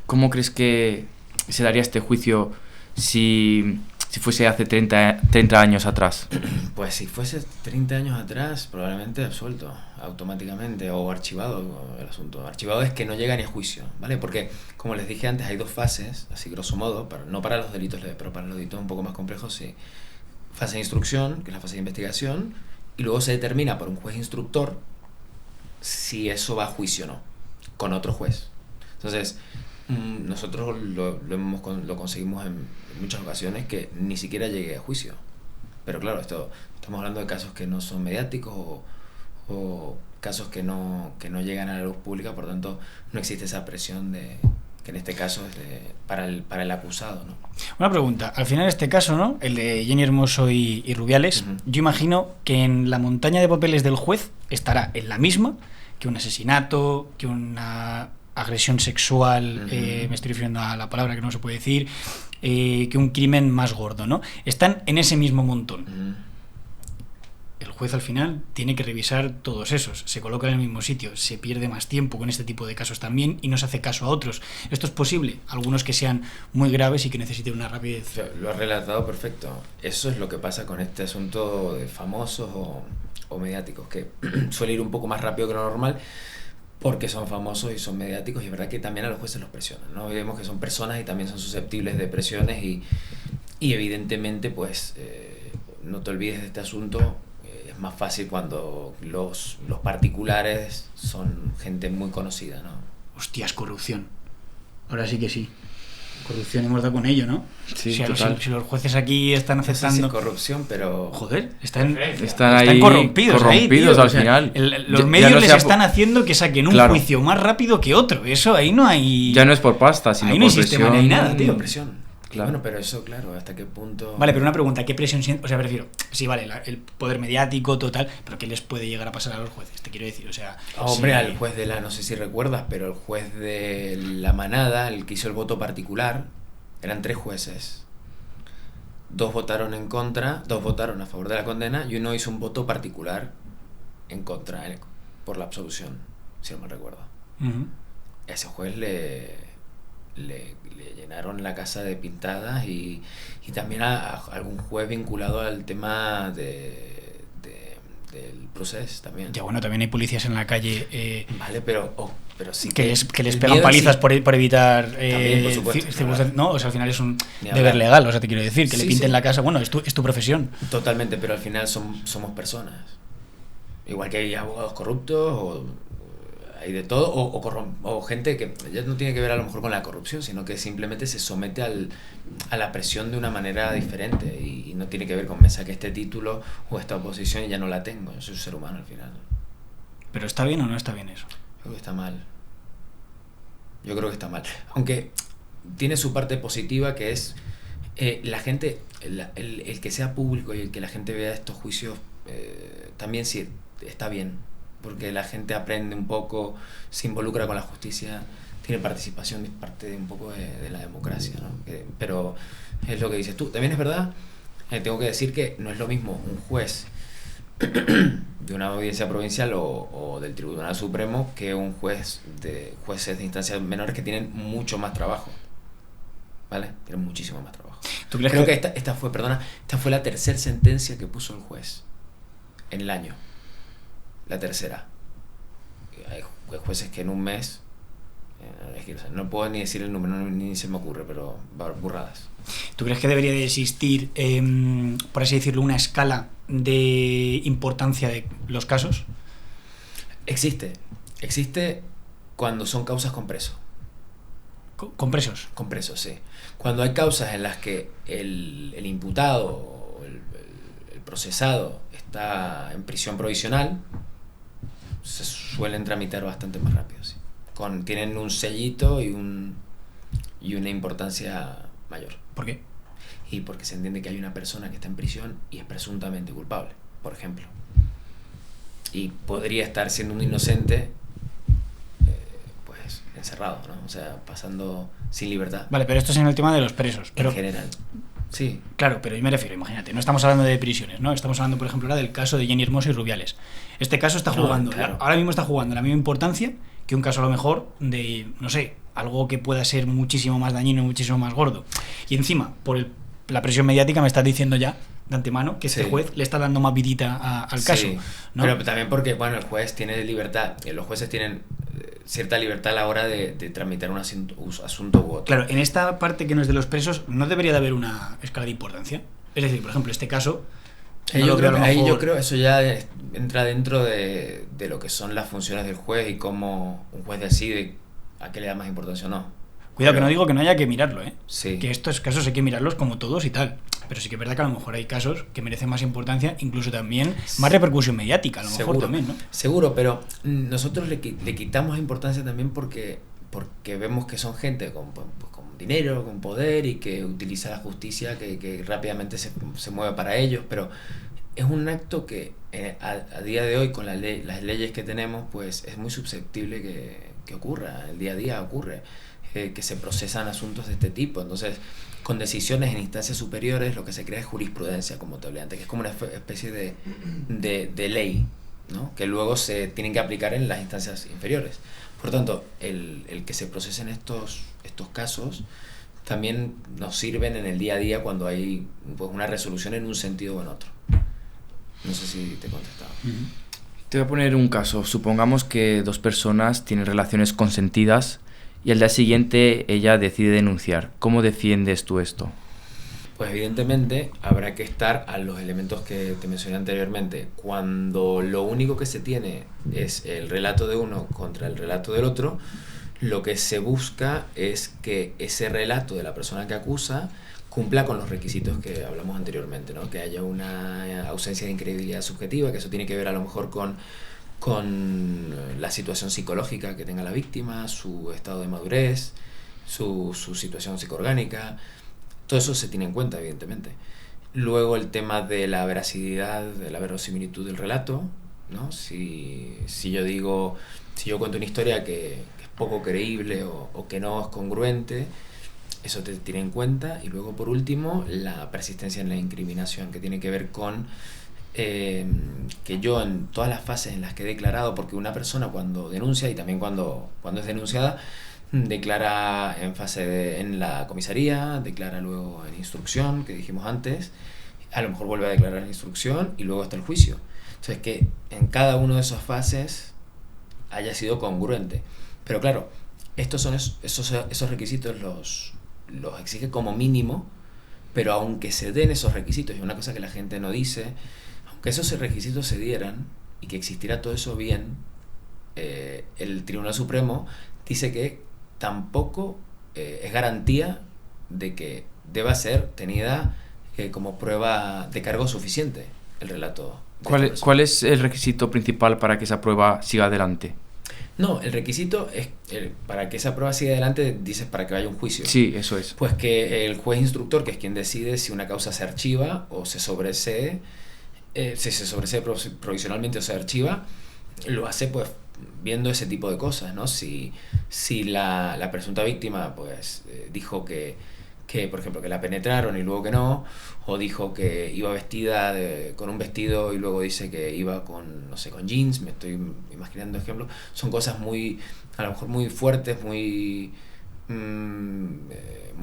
¿Cómo crees que se daría este juicio si fuese hace 30 años atrás? Pues si fuese 30 años atrás, probablemente absuelto automáticamente o archivado el asunto. Archivado es que no llega ni a juicio, ¿vale? Porque, como les dije antes, hay 2 fases, así grosso modo, no para los delitos leves, pero para los delitos un poco más complejos, sí. Fase de instrucción, que es la fase de investigación, y luego se determina por un juez instructor si eso va a juicio o no, con otro juez. Entonces, nosotros lo conseguimos en muchas ocasiones que ni siquiera llegue a juicio. Pero claro, estamos hablando de casos que no son mediáticos o casos que no llegan a la luz pública, por lo tanto no existe esa presión que en este caso es para el acusado, ¿no? Una pregunta, al final este caso, ¿no? El de Jenny Hermoso y Rubiales, yo imagino que en la montaña de papeles del juez estará en la misma que un asesinato, que una agresión sexual, me estoy refiriendo a la palabra que no se puede decir, que un crimen más gordo, ¿no? Están en ese mismo montón. El juez al final tiene que revisar todos esos, se coloca en el mismo sitio, se pierde más tiempo con este tipo de casos también y no se hace caso a otros. ¿Esto es posible? Algunos que sean muy graves y que necesiten una rapidez. Lo has relatado perfecto. Eso es lo que pasa con este asunto de famosos o mediáticos, que suele ir un poco más rápido que lo normal porque son famosos y son mediáticos, y es verdad que también a los jueces los presionan, ¿no? Vemos que son personas y también son susceptibles de presiones y evidentemente pues no te olvides de este asunto. Es más fácil cuando los particulares son gente muy conocida, ¿no? Hostias, corrupción. Ahora sí que sí. Corrupción hemos dado con ello, ¿no? Sí, si los jueces aquí están aceptando... No sé si corrupción, pero... Joder, están ahí corrompidos ahí, tío. al o sea, final. Los medios les están haciendo que saquen un juicio más rápido que otro. Eso ahí no hay... Ya no es por pasta, sino ahí por no hay presión. sistema ni hay nada, tío. Presión. Claro. Bueno, pero eso, claro, ¿hasta qué punto...? Vale, pero una pregunta, ¿qué presión siente? O sea, prefiero, sí, vale, el poder mediático, total, pero ¿qué les puede llegar a pasar a los jueces? Te quiero decir, o sea... Hombre, al juez no sé si recuerdas, pero el juez de La Manada, el que hizo el voto particular, eran 3 jueces. 2 votaron en contra, 2 votaron a favor de la condena y uno hizo un voto particular en contra, por la absolución, si no me recuerdo. Uh-huh. A ese juez le llenaron la casa de pintadas y también a algún juez vinculado al tema del proceso también. Ya bueno, también hay policías en la calle vale, pero sí que les pegan palizas por evitar también, por supuesto, no, o sea, al final es un deber legal, o sea, te quiero decir, que le pinten la casa, bueno, es tu profesión. Totalmente, pero al final somos personas. Igual que hay abogados corruptos o hay de todo, o gente que ya no tiene que ver a lo mejor con la corrupción, sino que simplemente se somete a la presión de una manera diferente y no tiene que ver con me saqué este título o esta oposición y ya no la tengo. Yo soy un ser humano al final. ¿Pero está bien o no está bien eso? Creo que está mal. Yo creo que está mal. Aunque tiene su parte positiva, que es la gente, el que sea público y el que la gente vea estos juicios, también sí está bien. Porque la gente aprende un poco, se involucra con la justicia, tiene participación, es parte de un poco de la democracia, ¿no? Pero es lo que dices tú. También es verdad, tengo que decir que no es lo mismo un juez de una audiencia provincial o del Tribunal Supremo que un jueces de instancias menores que tienen mucho más trabajo, ¿vale? Tienen muchísimo más trabajo. ¿Tú crees Creo que esta fue la tercera sentencia que puso el juez en el año. La tercera. Hay jueces que en un mes, no puedo ni decir el número, ni se me ocurre, pero burradas. ¿Tú crees que debería de existir, por así decirlo, una escala de importancia de los casos? Existe cuando son causas con preso. ¿Con presos? Con presos, sí. Cuando hay causas en las que el imputado o el procesado está en prisión provisional, se suelen tramitar bastante más rápido, sí. Tienen un sellito y una importancia mayor. ¿Por qué? Y porque se entiende que hay una persona que está en prisión y es presuntamente culpable, por ejemplo. Y podría estar siendo un inocente, pues encerrado, ¿no? O sea, pasando sin libertad. Vale, pero esto es en el tema de los presos. Pero... En general. Sí. Claro, pero yo me refiero, imagínate, no estamos hablando de prisiones, ¿no? Estamos hablando, por ejemplo, ahora del caso de Jenny Hermoso y Rubiales. Este caso está jugando, claro. Ahora mismo está jugando la misma importancia que un caso a lo mejor de, no sé, algo que pueda ser muchísimo más dañino, muchísimo más gordo. Y encima, por la presión mediática me estás diciendo ya, de antemano, que este juez le está dando más vidita al caso, ¿no? Pero también porque, bueno, el juez tiene libertad, los jueces tienen cierta libertad a la hora de tramitar un asunto u otro. Claro, en esta parte que no es de los presos, ¿no debería de haber una escala de importancia? Es decir, por ejemplo, este caso... yo creo eso ya entra dentro de lo que son las funciones del juez y cómo un juez decide a qué le da más importancia o no. Cuidado, que no digo que no haya que mirarlo, ¿eh? Sí. Que estos casos hay que mirarlos como todos y tal. Pero sí que es verdad que a lo mejor hay casos que merecen más importancia, incluso también más repercusión mediática, a lo mejor también, ¿no? Seguro, pero nosotros le quitamos importancia también porque vemos que son gente con dinero, con poder y que utiliza la justicia que rápidamente se mueve para ellos, pero es un acto que a día de hoy con las leyes que tenemos pues es muy susceptible que ocurra, el día a día ocurre, que se procesan asuntos de este tipo. Entonces, con decisiones en instancias superiores lo que se crea es jurisprudencia, como te hablé antes, que es como una especie de ley, ¿no? Que luego se tienen que aplicar en las instancias inferiores. Por tanto, el que se procesen estos casos también nos sirven en el día a día cuando hay pues, una resolución en un sentido o en otro. No sé si te he contestado. Te voy a poner un caso. Supongamos que 2 personas tienen relaciones consentidas y al día siguiente ella decide denunciar. ¿Cómo defiendes tú esto? Pues evidentemente habrá que estar a los elementos que te mencioné anteriormente. Cuando lo único que se tiene es el relato de uno contra el relato del otro, lo que se busca es que ese relato de la persona que acusa cumpla con los requisitos que hablamos anteriormente, ¿no? Que haya una ausencia de incredibilidad subjetiva, que eso tiene que ver a lo mejor con la situación psicológica que tenga la víctima, su estado de madurez, su situación psicoorgánica. Todo eso se tiene en cuenta, evidentemente. Luego el tema de la veracidad, de la verosimilitud del relato, ¿no? Si yo cuento una historia que es poco creíble o que no es congruente, eso te tiene en cuenta. Y luego, por último, la persistencia en la incriminación, que tiene que ver con que yo en todas las fases en las que he declarado, porque una persona cuando denuncia y también cuando es denunciada, declara en la comisaría, declara luego en instrucción, que dijimos antes, a lo mejor vuelve a declarar en instrucción y luego está el juicio. Entonces, que en cada una de esas fases haya sido congruente. Pero claro, esos requisitos los exige como mínimo, pero aunque se den esos requisitos, y una cosa que la gente no dice, aunque esos requisitos se dieran y que existiera todo eso bien, el Tribunal Supremo dice que tampoco es garantía de que deba ser tenida como prueba de cargo suficiente el relato. ¿Cuál es el requisito principal para que esa prueba siga adelante? No, el requisito es, para que esa prueba siga adelante, dices para que vaya un juicio. Sí, eso es. Pues que el juez instructor, que es quien decide si una causa se archiva o se sobresee, si se sobresee provisionalmente o se archiva, lo hace pues viendo ese tipo de cosas, ¿no? Si la presunta víctima pues dijo que, por ejemplo, que la penetraron y luego que no, o dijo que iba vestida con un vestido y luego dice que iba con, no sé, con jeans, me estoy imaginando ejemplos, son cosas a lo mejor muy fuertes, muy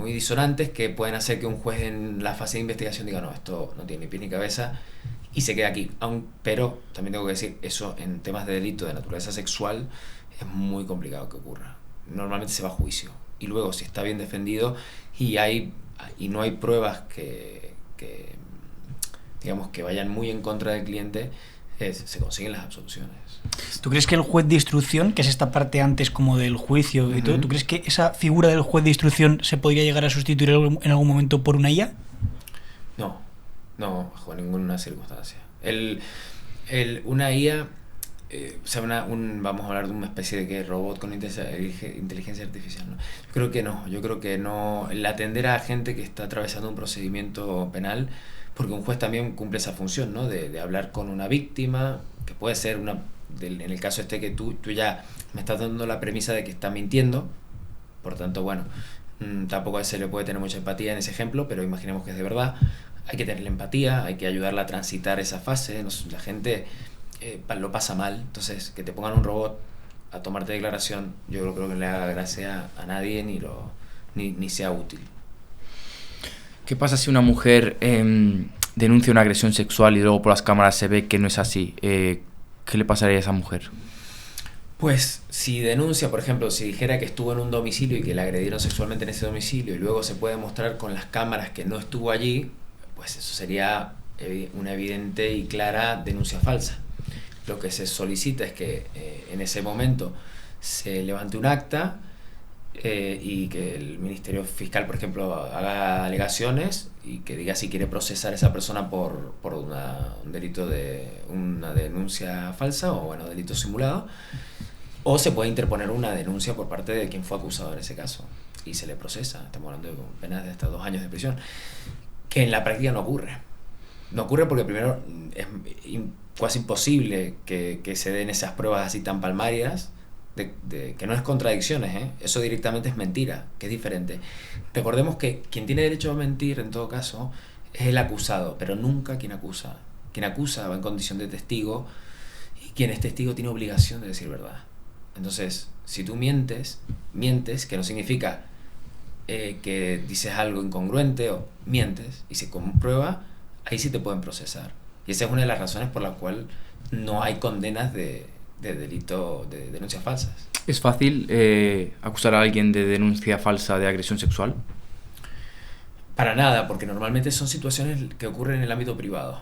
disonantes, que pueden hacer que un juez en la fase de investigación diga, no, esto no tiene ni pie ni cabeza, y se queda aquí. Pero también tengo que decir, eso en temas de delito de naturaleza sexual es muy complicado que ocurra. Normalmente se va a juicio. Y luego, si está bien defendido y no hay pruebas que digamos que vayan muy en contra del cliente, se consiguen las absoluciones. ¿Tú crees que el juez de instrucción, que es esta parte antes como del juicio y todo, ¿tú crees que esa figura del juez de instrucción se podría llegar a sustituir en algún momento por una IA? No, bajo ninguna circunstancia. Una IA, vamos a hablar de una especie de robot con inteligencia artificial, ¿no? Yo creo que no. El atender a gente que está atravesando un procedimiento penal, porque un juez también cumple esa función, ¿no? De hablar con una víctima, que puede ser en el caso que tú ya me estás dando la premisa de que está mintiendo, por tanto, bueno, tampoco se le puede tener mucha empatía en ese ejemplo, pero imaginemos que es de verdad. Hay que tener empatía, hay que ayudarla a transitar esa fase. La gente lo pasa mal, entonces que te pongan un robot a tomarte declaración, yo creo que no le haga gracia a nadie ni sea útil. ¿Qué pasa si una mujer denuncia una agresión sexual y luego por las cámaras se ve que no es así? ¿Qué le pasaría a esa mujer? Pues si denuncia, por ejemplo, si dijera que estuvo en un domicilio y que la agredieron sexualmente en ese domicilio y luego se puede mostrar con las cámaras que no estuvo allí, pues eso sería una evidente y clara denuncia falsa. Lo que se solicita es que en ese momento se levante un acta y que el Ministerio Fiscal, por ejemplo, haga alegaciones y que diga si quiere procesar a esa persona por un delito de una denuncia falsa o delito simulado, o se puede interponer una denuncia por parte de quien fue acusado en ese caso y se le procesa. Estamos hablando de penas de hasta 2 años de prisión, que en la práctica no ocurre. No ocurre porque primero es casi imposible que se den esas pruebas así tan palmarias, que no es contradicciones, eso directamente es mentira, que es diferente. Recordemos que quien tiene derecho a mentir en todo caso es el acusado, pero nunca quien acusa. Quien acusa va en condición de testigo y quien es testigo tiene obligación de decir verdad. Entonces, si tú mientes, que no significa que dices algo incongruente, o mientes y se comprueba, ahí sí te pueden procesar. Y esa es una de las razones por la cual no hay condenas de delito de denuncias falsas. ¿Es fácil acusar a alguien de denuncia falsa de agresión sexual? Para nada, porque normalmente son situaciones que ocurren en el ámbito privado.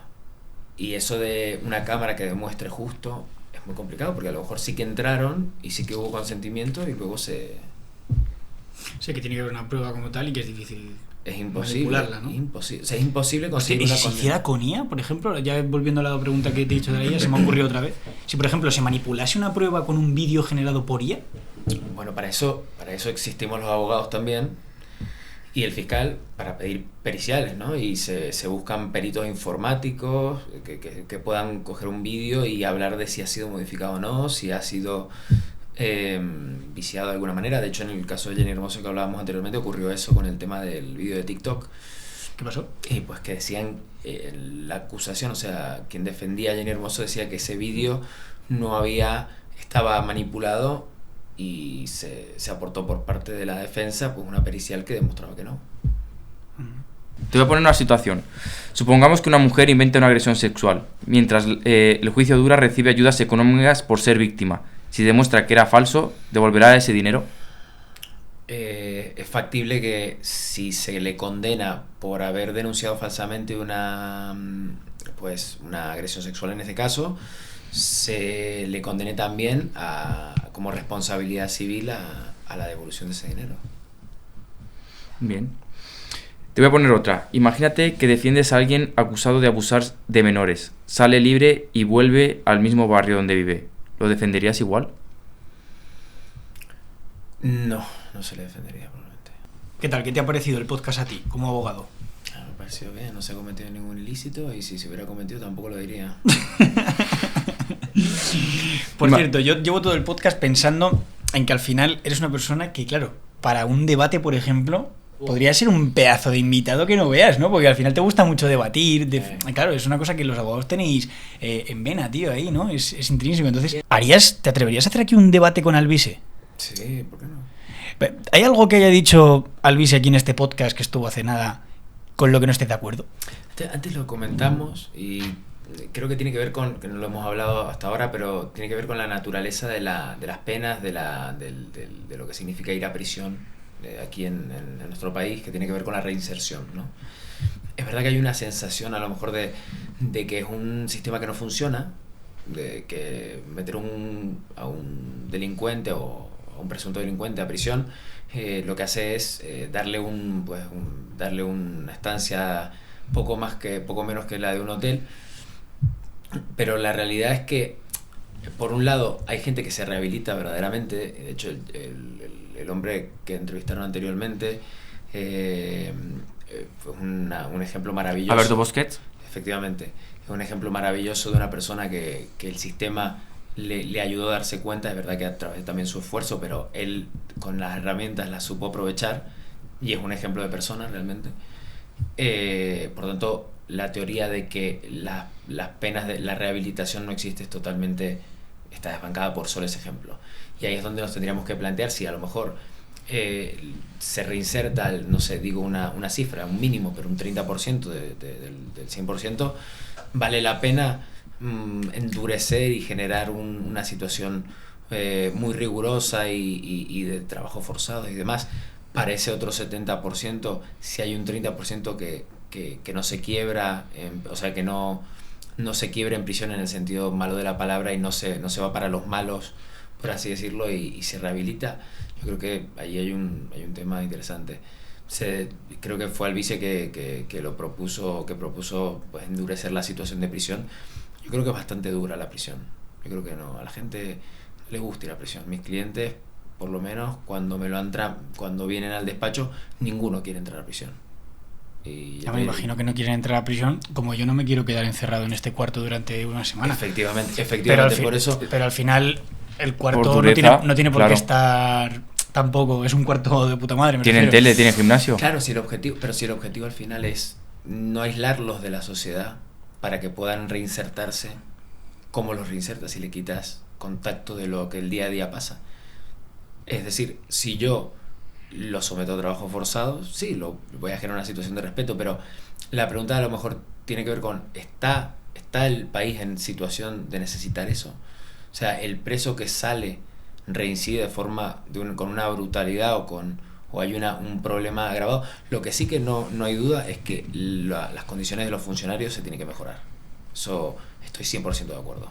Y eso de una cámara que demuestre justo es muy complicado, porque a lo mejor sí que entraron y sí que hubo consentimiento y luego se... Sí, que tiene que haber una prueba como tal y que es difícil. Es imposible, manipularla, ¿no? Imposible. O sea, es imposible conseguir una condena. ¿Y si se hiciera con IA, por ejemplo? Ya volviendo a la pregunta que te he dicho de la IA, se me ha ocurrido otra vez. Si, por ejemplo, se manipulase una prueba con un vídeo generado por IA. Bueno, para eso existimos los abogados también y el fiscal para pedir periciales, ¿no? Y se buscan peritos informáticos que puedan coger un vídeo y hablar de si ha sido modificado o no, si ha sido viciado de alguna manera. De hecho, en el caso de Jenny Hermoso que hablábamos anteriormente, ocurrió eso con el tema del vídeo de TikTok. ¿Qué pasó? Y pues que decían, la acusación, o sea, quien defendía a Jenny Hermoso decía que ese vídeo estaba manipulado, y se aportó por parte de la defensa pues una pericial que demostraba que no. Te voy a poner una situación. Supongamos que una mujer inventa una agresión sexual. Mientras el juicio dura, recibe ayudas económicas por ser víctima. Si demuestra que era falso, ¿devolverá ese dinero? Es factible que si se le condena por haber denunciado falsamente una agresión sexual en este caso, se le condene también como responsabilidad civil a la devolución de ese dinero. Bien. Te voy a poner otra. Imagínate que defiendes a alguien acusado de abusar de menores. Sale libre y vuelve al mismo barrio donde vive. ¿Lo defenderías igual? No se le defendería probablemente. ¿Qué tal? ¿Qué te ha parecido el podcast a ti, como abogado? Me ha parecido bien, no se ha cometido ningún ilícito, y si se hubiera cometido tampoco lo diría. Por cierto, yo llevo todo el podcast pensando en que al final eres una persona que, claro, para un debate, por ejemplo, podría ser un pedazo de invitado que no veas, ¿no? Porque al final te gusta mucho debatir. Claro, es una cosa que los abogados tenéis en vena, tío, ahí, ¿no? Es intrínseco. Entonces, ¿te atreverías a hacer aquí un debate con Albise? Sí, ¿por qué no? ¿Hay algo que haya dicho Albise aquí en este podcast que estuvo hace nada con lo que no estés de acuerdo? Antes lo comentamos y creo que tiene que ver con, que no lo hemos hablado hasta ahora, pero tiene que ver con la naturaleza de las penas, de lo que significa ir a prisión aquí en nuestro país, que tiene que ver con la reinserción, ¿no? Es verdad que hay una sensación a lo mejor de que es un sistema que no funciona, de que meter a un delincuente o a un presunto delincuente a prisión lo que hace es darle una estancia poco menos que la de un hotel. Pero la realidad es que, por un lado, hay gente que se rehabilita verdaderamente. De hecho, el hombre que entrevistaron anteriormente fue un ejemplo maravilloso. Alberto Bosquets. Efectivamente, es un ejemplo maravilloso de una persona que el sistema le ayudó a darse cuenta. Es verdad que a través de también su esfuerzo, pero él con las herramientas las supo aprovechar, y es un ejemplo de persona realmente. Por tanto, la teoría de que las penas de la rehabilitación no existe está desbancada por solo ese ejemplo. Y ahí es donde nos tendríamos que plantear si a lo mejor se reinserta, no sé, digo una cifra, un mínimo, pero un 30% del 100%, vale la pena endurecer y generar una situación muy rigurosa y de trabajo forzado y demás. Para ese otro 70%, si hay un 30% que no se quiebra, o sea, que no se quiebra en prisión en el sentido malo de la palabra, y no se va para los malos, por así decirlo, y se rehabilita, yo creo que ahí hay un tema interesante. Creo que fue Albise que propuso pues endurecer la situación de prisión. Yo creo que es bastante dura la prisión. Yo creo que no, a la gente le gusta ir a prisión. Mis clientes, por lo menos, cuando vienen al despacho, ninguno quiere entrar a prisión. Y ya me imagino que no quieren entrar a prisión, como yo no me quiero quedar encerrado en este cuarto durante una semana. Efectivamente, pero al final el cuarto no tiene por qué estar tampoco, es un cuarto de puta madre. ¿Tienen tele, tienen gimnasio? Claro, si el objetivo al final es no aislarlos de la sociedad para que puedan reinsertarse, ¿cómo los reinsertas si le quitas contacto de lo que el día a día pasa? Es decir, si yo lo someto a trabajo forzado, sí, lo voy a generar una situación de respeto, pero la pregunta a lo mejor tiene que ver con ¿está el país en situación de necesitar eso? O sea, el preso que sale reincide con una brutalidad o hay un problema agravado. Lo que sí que no hay duda es que las condiciones de los funcionarios se tienen que mejorar. Eso estoy 100% de acuerdo.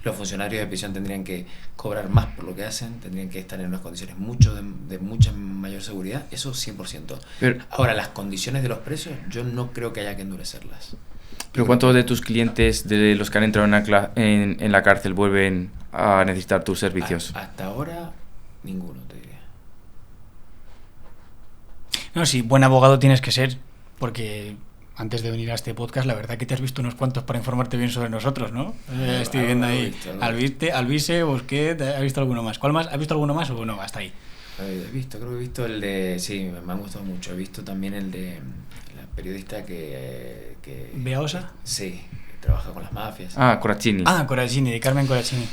Los funcionarios de prisión tendrían que cobrar más por lo que hacen, tendrían que estar en unas condiciones de mucha mayor seguridad, eso 100%. Ahora, las condiciones de los presos, yo no creo que haya que endurecerlas. ¿Pero cuántos de tus clientes, de los que han entrado en la cárcel, vuelven a necesitar tus servicios? Hasta ahora, ninguno, te diría. No, sí, buen abogado tienes que ser, porque antes de venir a este podcast, la verdad que te has visto unos cuantos para informarte bien sobre nosotros, ¿no? Estoy viendo ahí. Albise, Busquets, ¿has visto alguno más? ¿Cuál más? ¿Has visto alguno más o no? Hasta ahí. Creo que he visto el de... Sí, me han gustado mucho. He visto también el de la periodista que ¿Bea Osa? Sí, trabaja con las mafias. Corazzini. Corazzini, de Carmen Corazzini.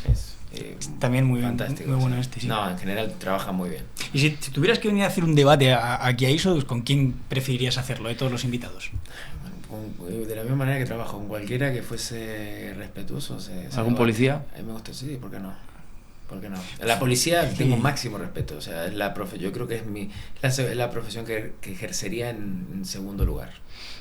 También muy fantástico. Muy bueno sí. No, en general trabaja muy bien. Y si tuvieras que venir a hacer un debate aquí a ISO, ¿con quién preferirías hacerlo de todos los invitados? De la misma manera que trabajo con cualquiera que fuese respetuoso. ¿Algún policía? A mí me gusta, sí, ¿por qué no? La policía tengo máximo respeto, o sea, yo creo que es la profesión que ejercería en segundo lugar.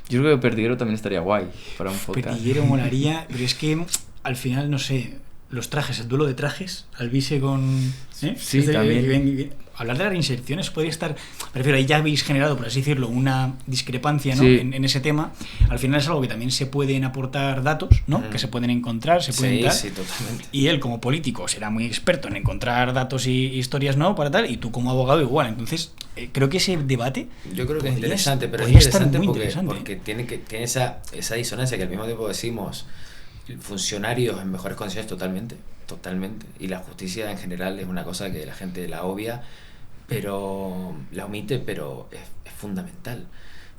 Yo creo que Perdiguero también estaría guay para un podcast. Perdiguero molaría, pero es que al final, no sé, los trajes, el duelo de trajes, Albise con... Sí, también. Hablar de las reinserciones podría estar... Prefiero, ahí ya habéis generado, por así decirlo, una discrepancia, ¿no? Sí. En ese tema. Al final es algo que también se pueden aportar datos, ¿no? Que se pueden encontrar, se pueden dar. Sí, totalmente. Y él, como político, será muy experto en encontrar datos y historias, ¿no? Para tal, y tú como abogado igual. Entonces, creo que ese debate... Yo creo que es interesante, pero es interesante porque tiene esa disonancia que al mismo tiempo decimos funcionarios en mejores condiciones totalmente, y la justicia en general es una cosa que la gente la obvia, pero la omite, pero es fundamental,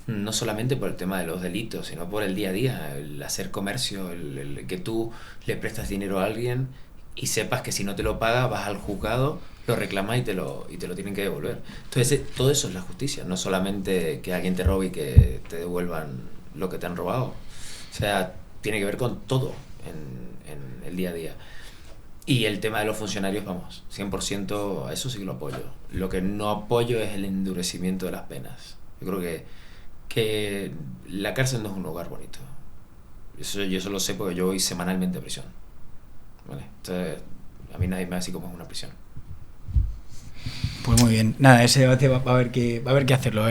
no solamente por el tema de los delitos, sino por el día a día, el hacer comercio, el que tú le prestas dinero a alguien y sepas que si no te lo paga vas al juzgado, lo reclamas y te lo tienen que devolver. Entonces todo eso es la justicia, no solamente que alguien te robe y que te devuelvan lo que te han robado, o sea, tiene que ver con todo en el día a día. Y el tema de los funcionarios, vamos, 100% a eso sí que lo apoyo. Lo que no apoyo es el endurecimiento de las penas. Yo creo que la cárcel no es un lugar bonito. Yo eso lo sé porque yo voy semanalmente a prisión, ¿vale? Entonces, a mí nadie me hace como es una prisión. Pues muy bien. Nada, ese debate va a haber que hacerlo,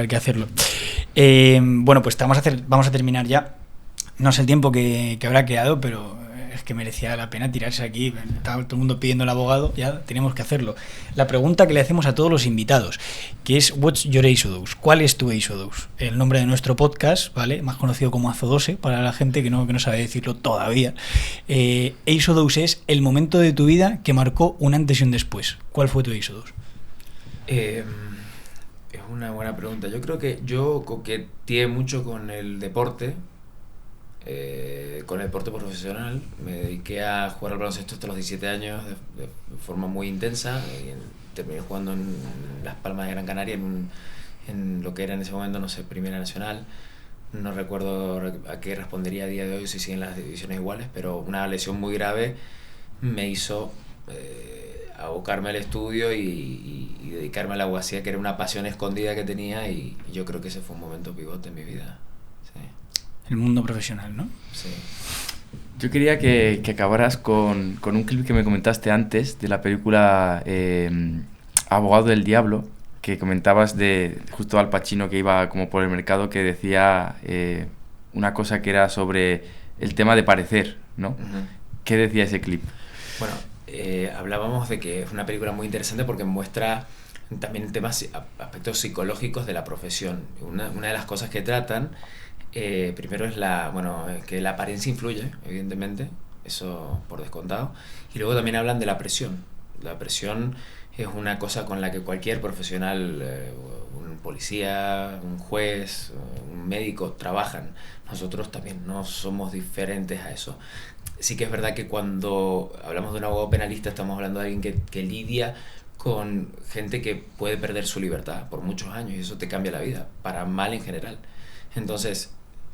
bueno, pues vamos a terminar ya. No sé el tiempo que habrá quedado, pero es que merecía la pena tirarse aquí. Estaba todo el mundo pidiendo al abogado, ya tenemos que hacerlo. La pregunta que le hacemos a todos los invitados, que es What's your Aisodose? ¿Cuál es tu Aisodose? El nombre de nuestro podcast, ¿vale? Más conocido como Azodose, para la gente que no sabe decirlo todavía. Aisodose es el momento de tu vida que marcó un antes y un después. ¿Cuál fue tu Aisodose? Es una buena pregunta. Yo creo que yo coqueteé mucho con el deporte. Con el deporte profesional, me dediqué a jugar al baloncesto hasta los 17 años de forma muy intensa y terminé jugando en Las Palmas de Gran Canaria en lo que era en ese momento, no sé, Primera Nacional. No recuerdo a qué respondería a día de hoy si siguen las divisiones iguales, pero una lesión muy grave me hizo abocarme al estudio y dedicarme a la abogacía, que era una pasión escondida que tenía, y yo creo que ese fue un momento pivote en mi vida. Sí. El mundo profesional, ¿no? Sí. Yo quería que acabaras con un clip que me comentaste antes de la película Abogado del Diablo, que comentabas de justo Al Pacino que iba como por el mercado, que decía una cosa que era sobre el tema de parecer, ¿no? Uh-huh. ¿Qué decía ese clip? Bueno, hablábamos de que es una película muy interesante porque muestra también temas, aspectos psicológicos de la profesión. Una de las cosas que tratan primero es que la apariencia influye, evidentemente, eso por descontado, y luego también hablan de la presión. La presión es una cosa con la que cualquier profesional, un policía, un juez, un médico, trabajan. Nosotros también no somos diferentes a eso. Sí que es verdad que cuando hablamos de un abogado penalista estamos hablando de alguien que lidia con gente que puede perder su libertad por muchos años, y eso te cambia la vida, para mal en general. Entonces,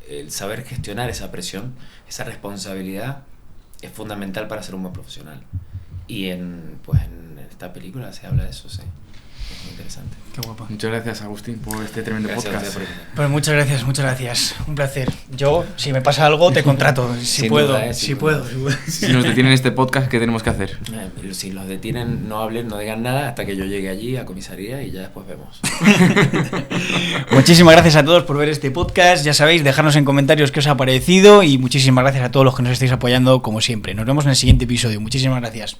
el saber gestionar esa presión, esa responsabilidad, es fundamental para ser un buen profesional. Y en esta película se habla de eso, sí. Es muy interesante. Qué guapo. Muchas gracias, Agustín, por este tremendo podcast. Pues muchas gracias. Un placer. Yo, si me pasa algo, te contrato. Si puedo. Si nos detienen este podcast, ¿qué tenemos que hacer? Si los detienen, no hablen, no digan nada hasta que yo llegue allí a comisaría y ya después vemos. Muchísimas gracias a todos por ver este podcast. Ya sabéis, dejarnos en comentarios qué os ha parecido, y muchísimas gracias a todos los que nos estáis apoyando como siempre. Nos vemos en el siguiente episodio. Muchísimas gracias.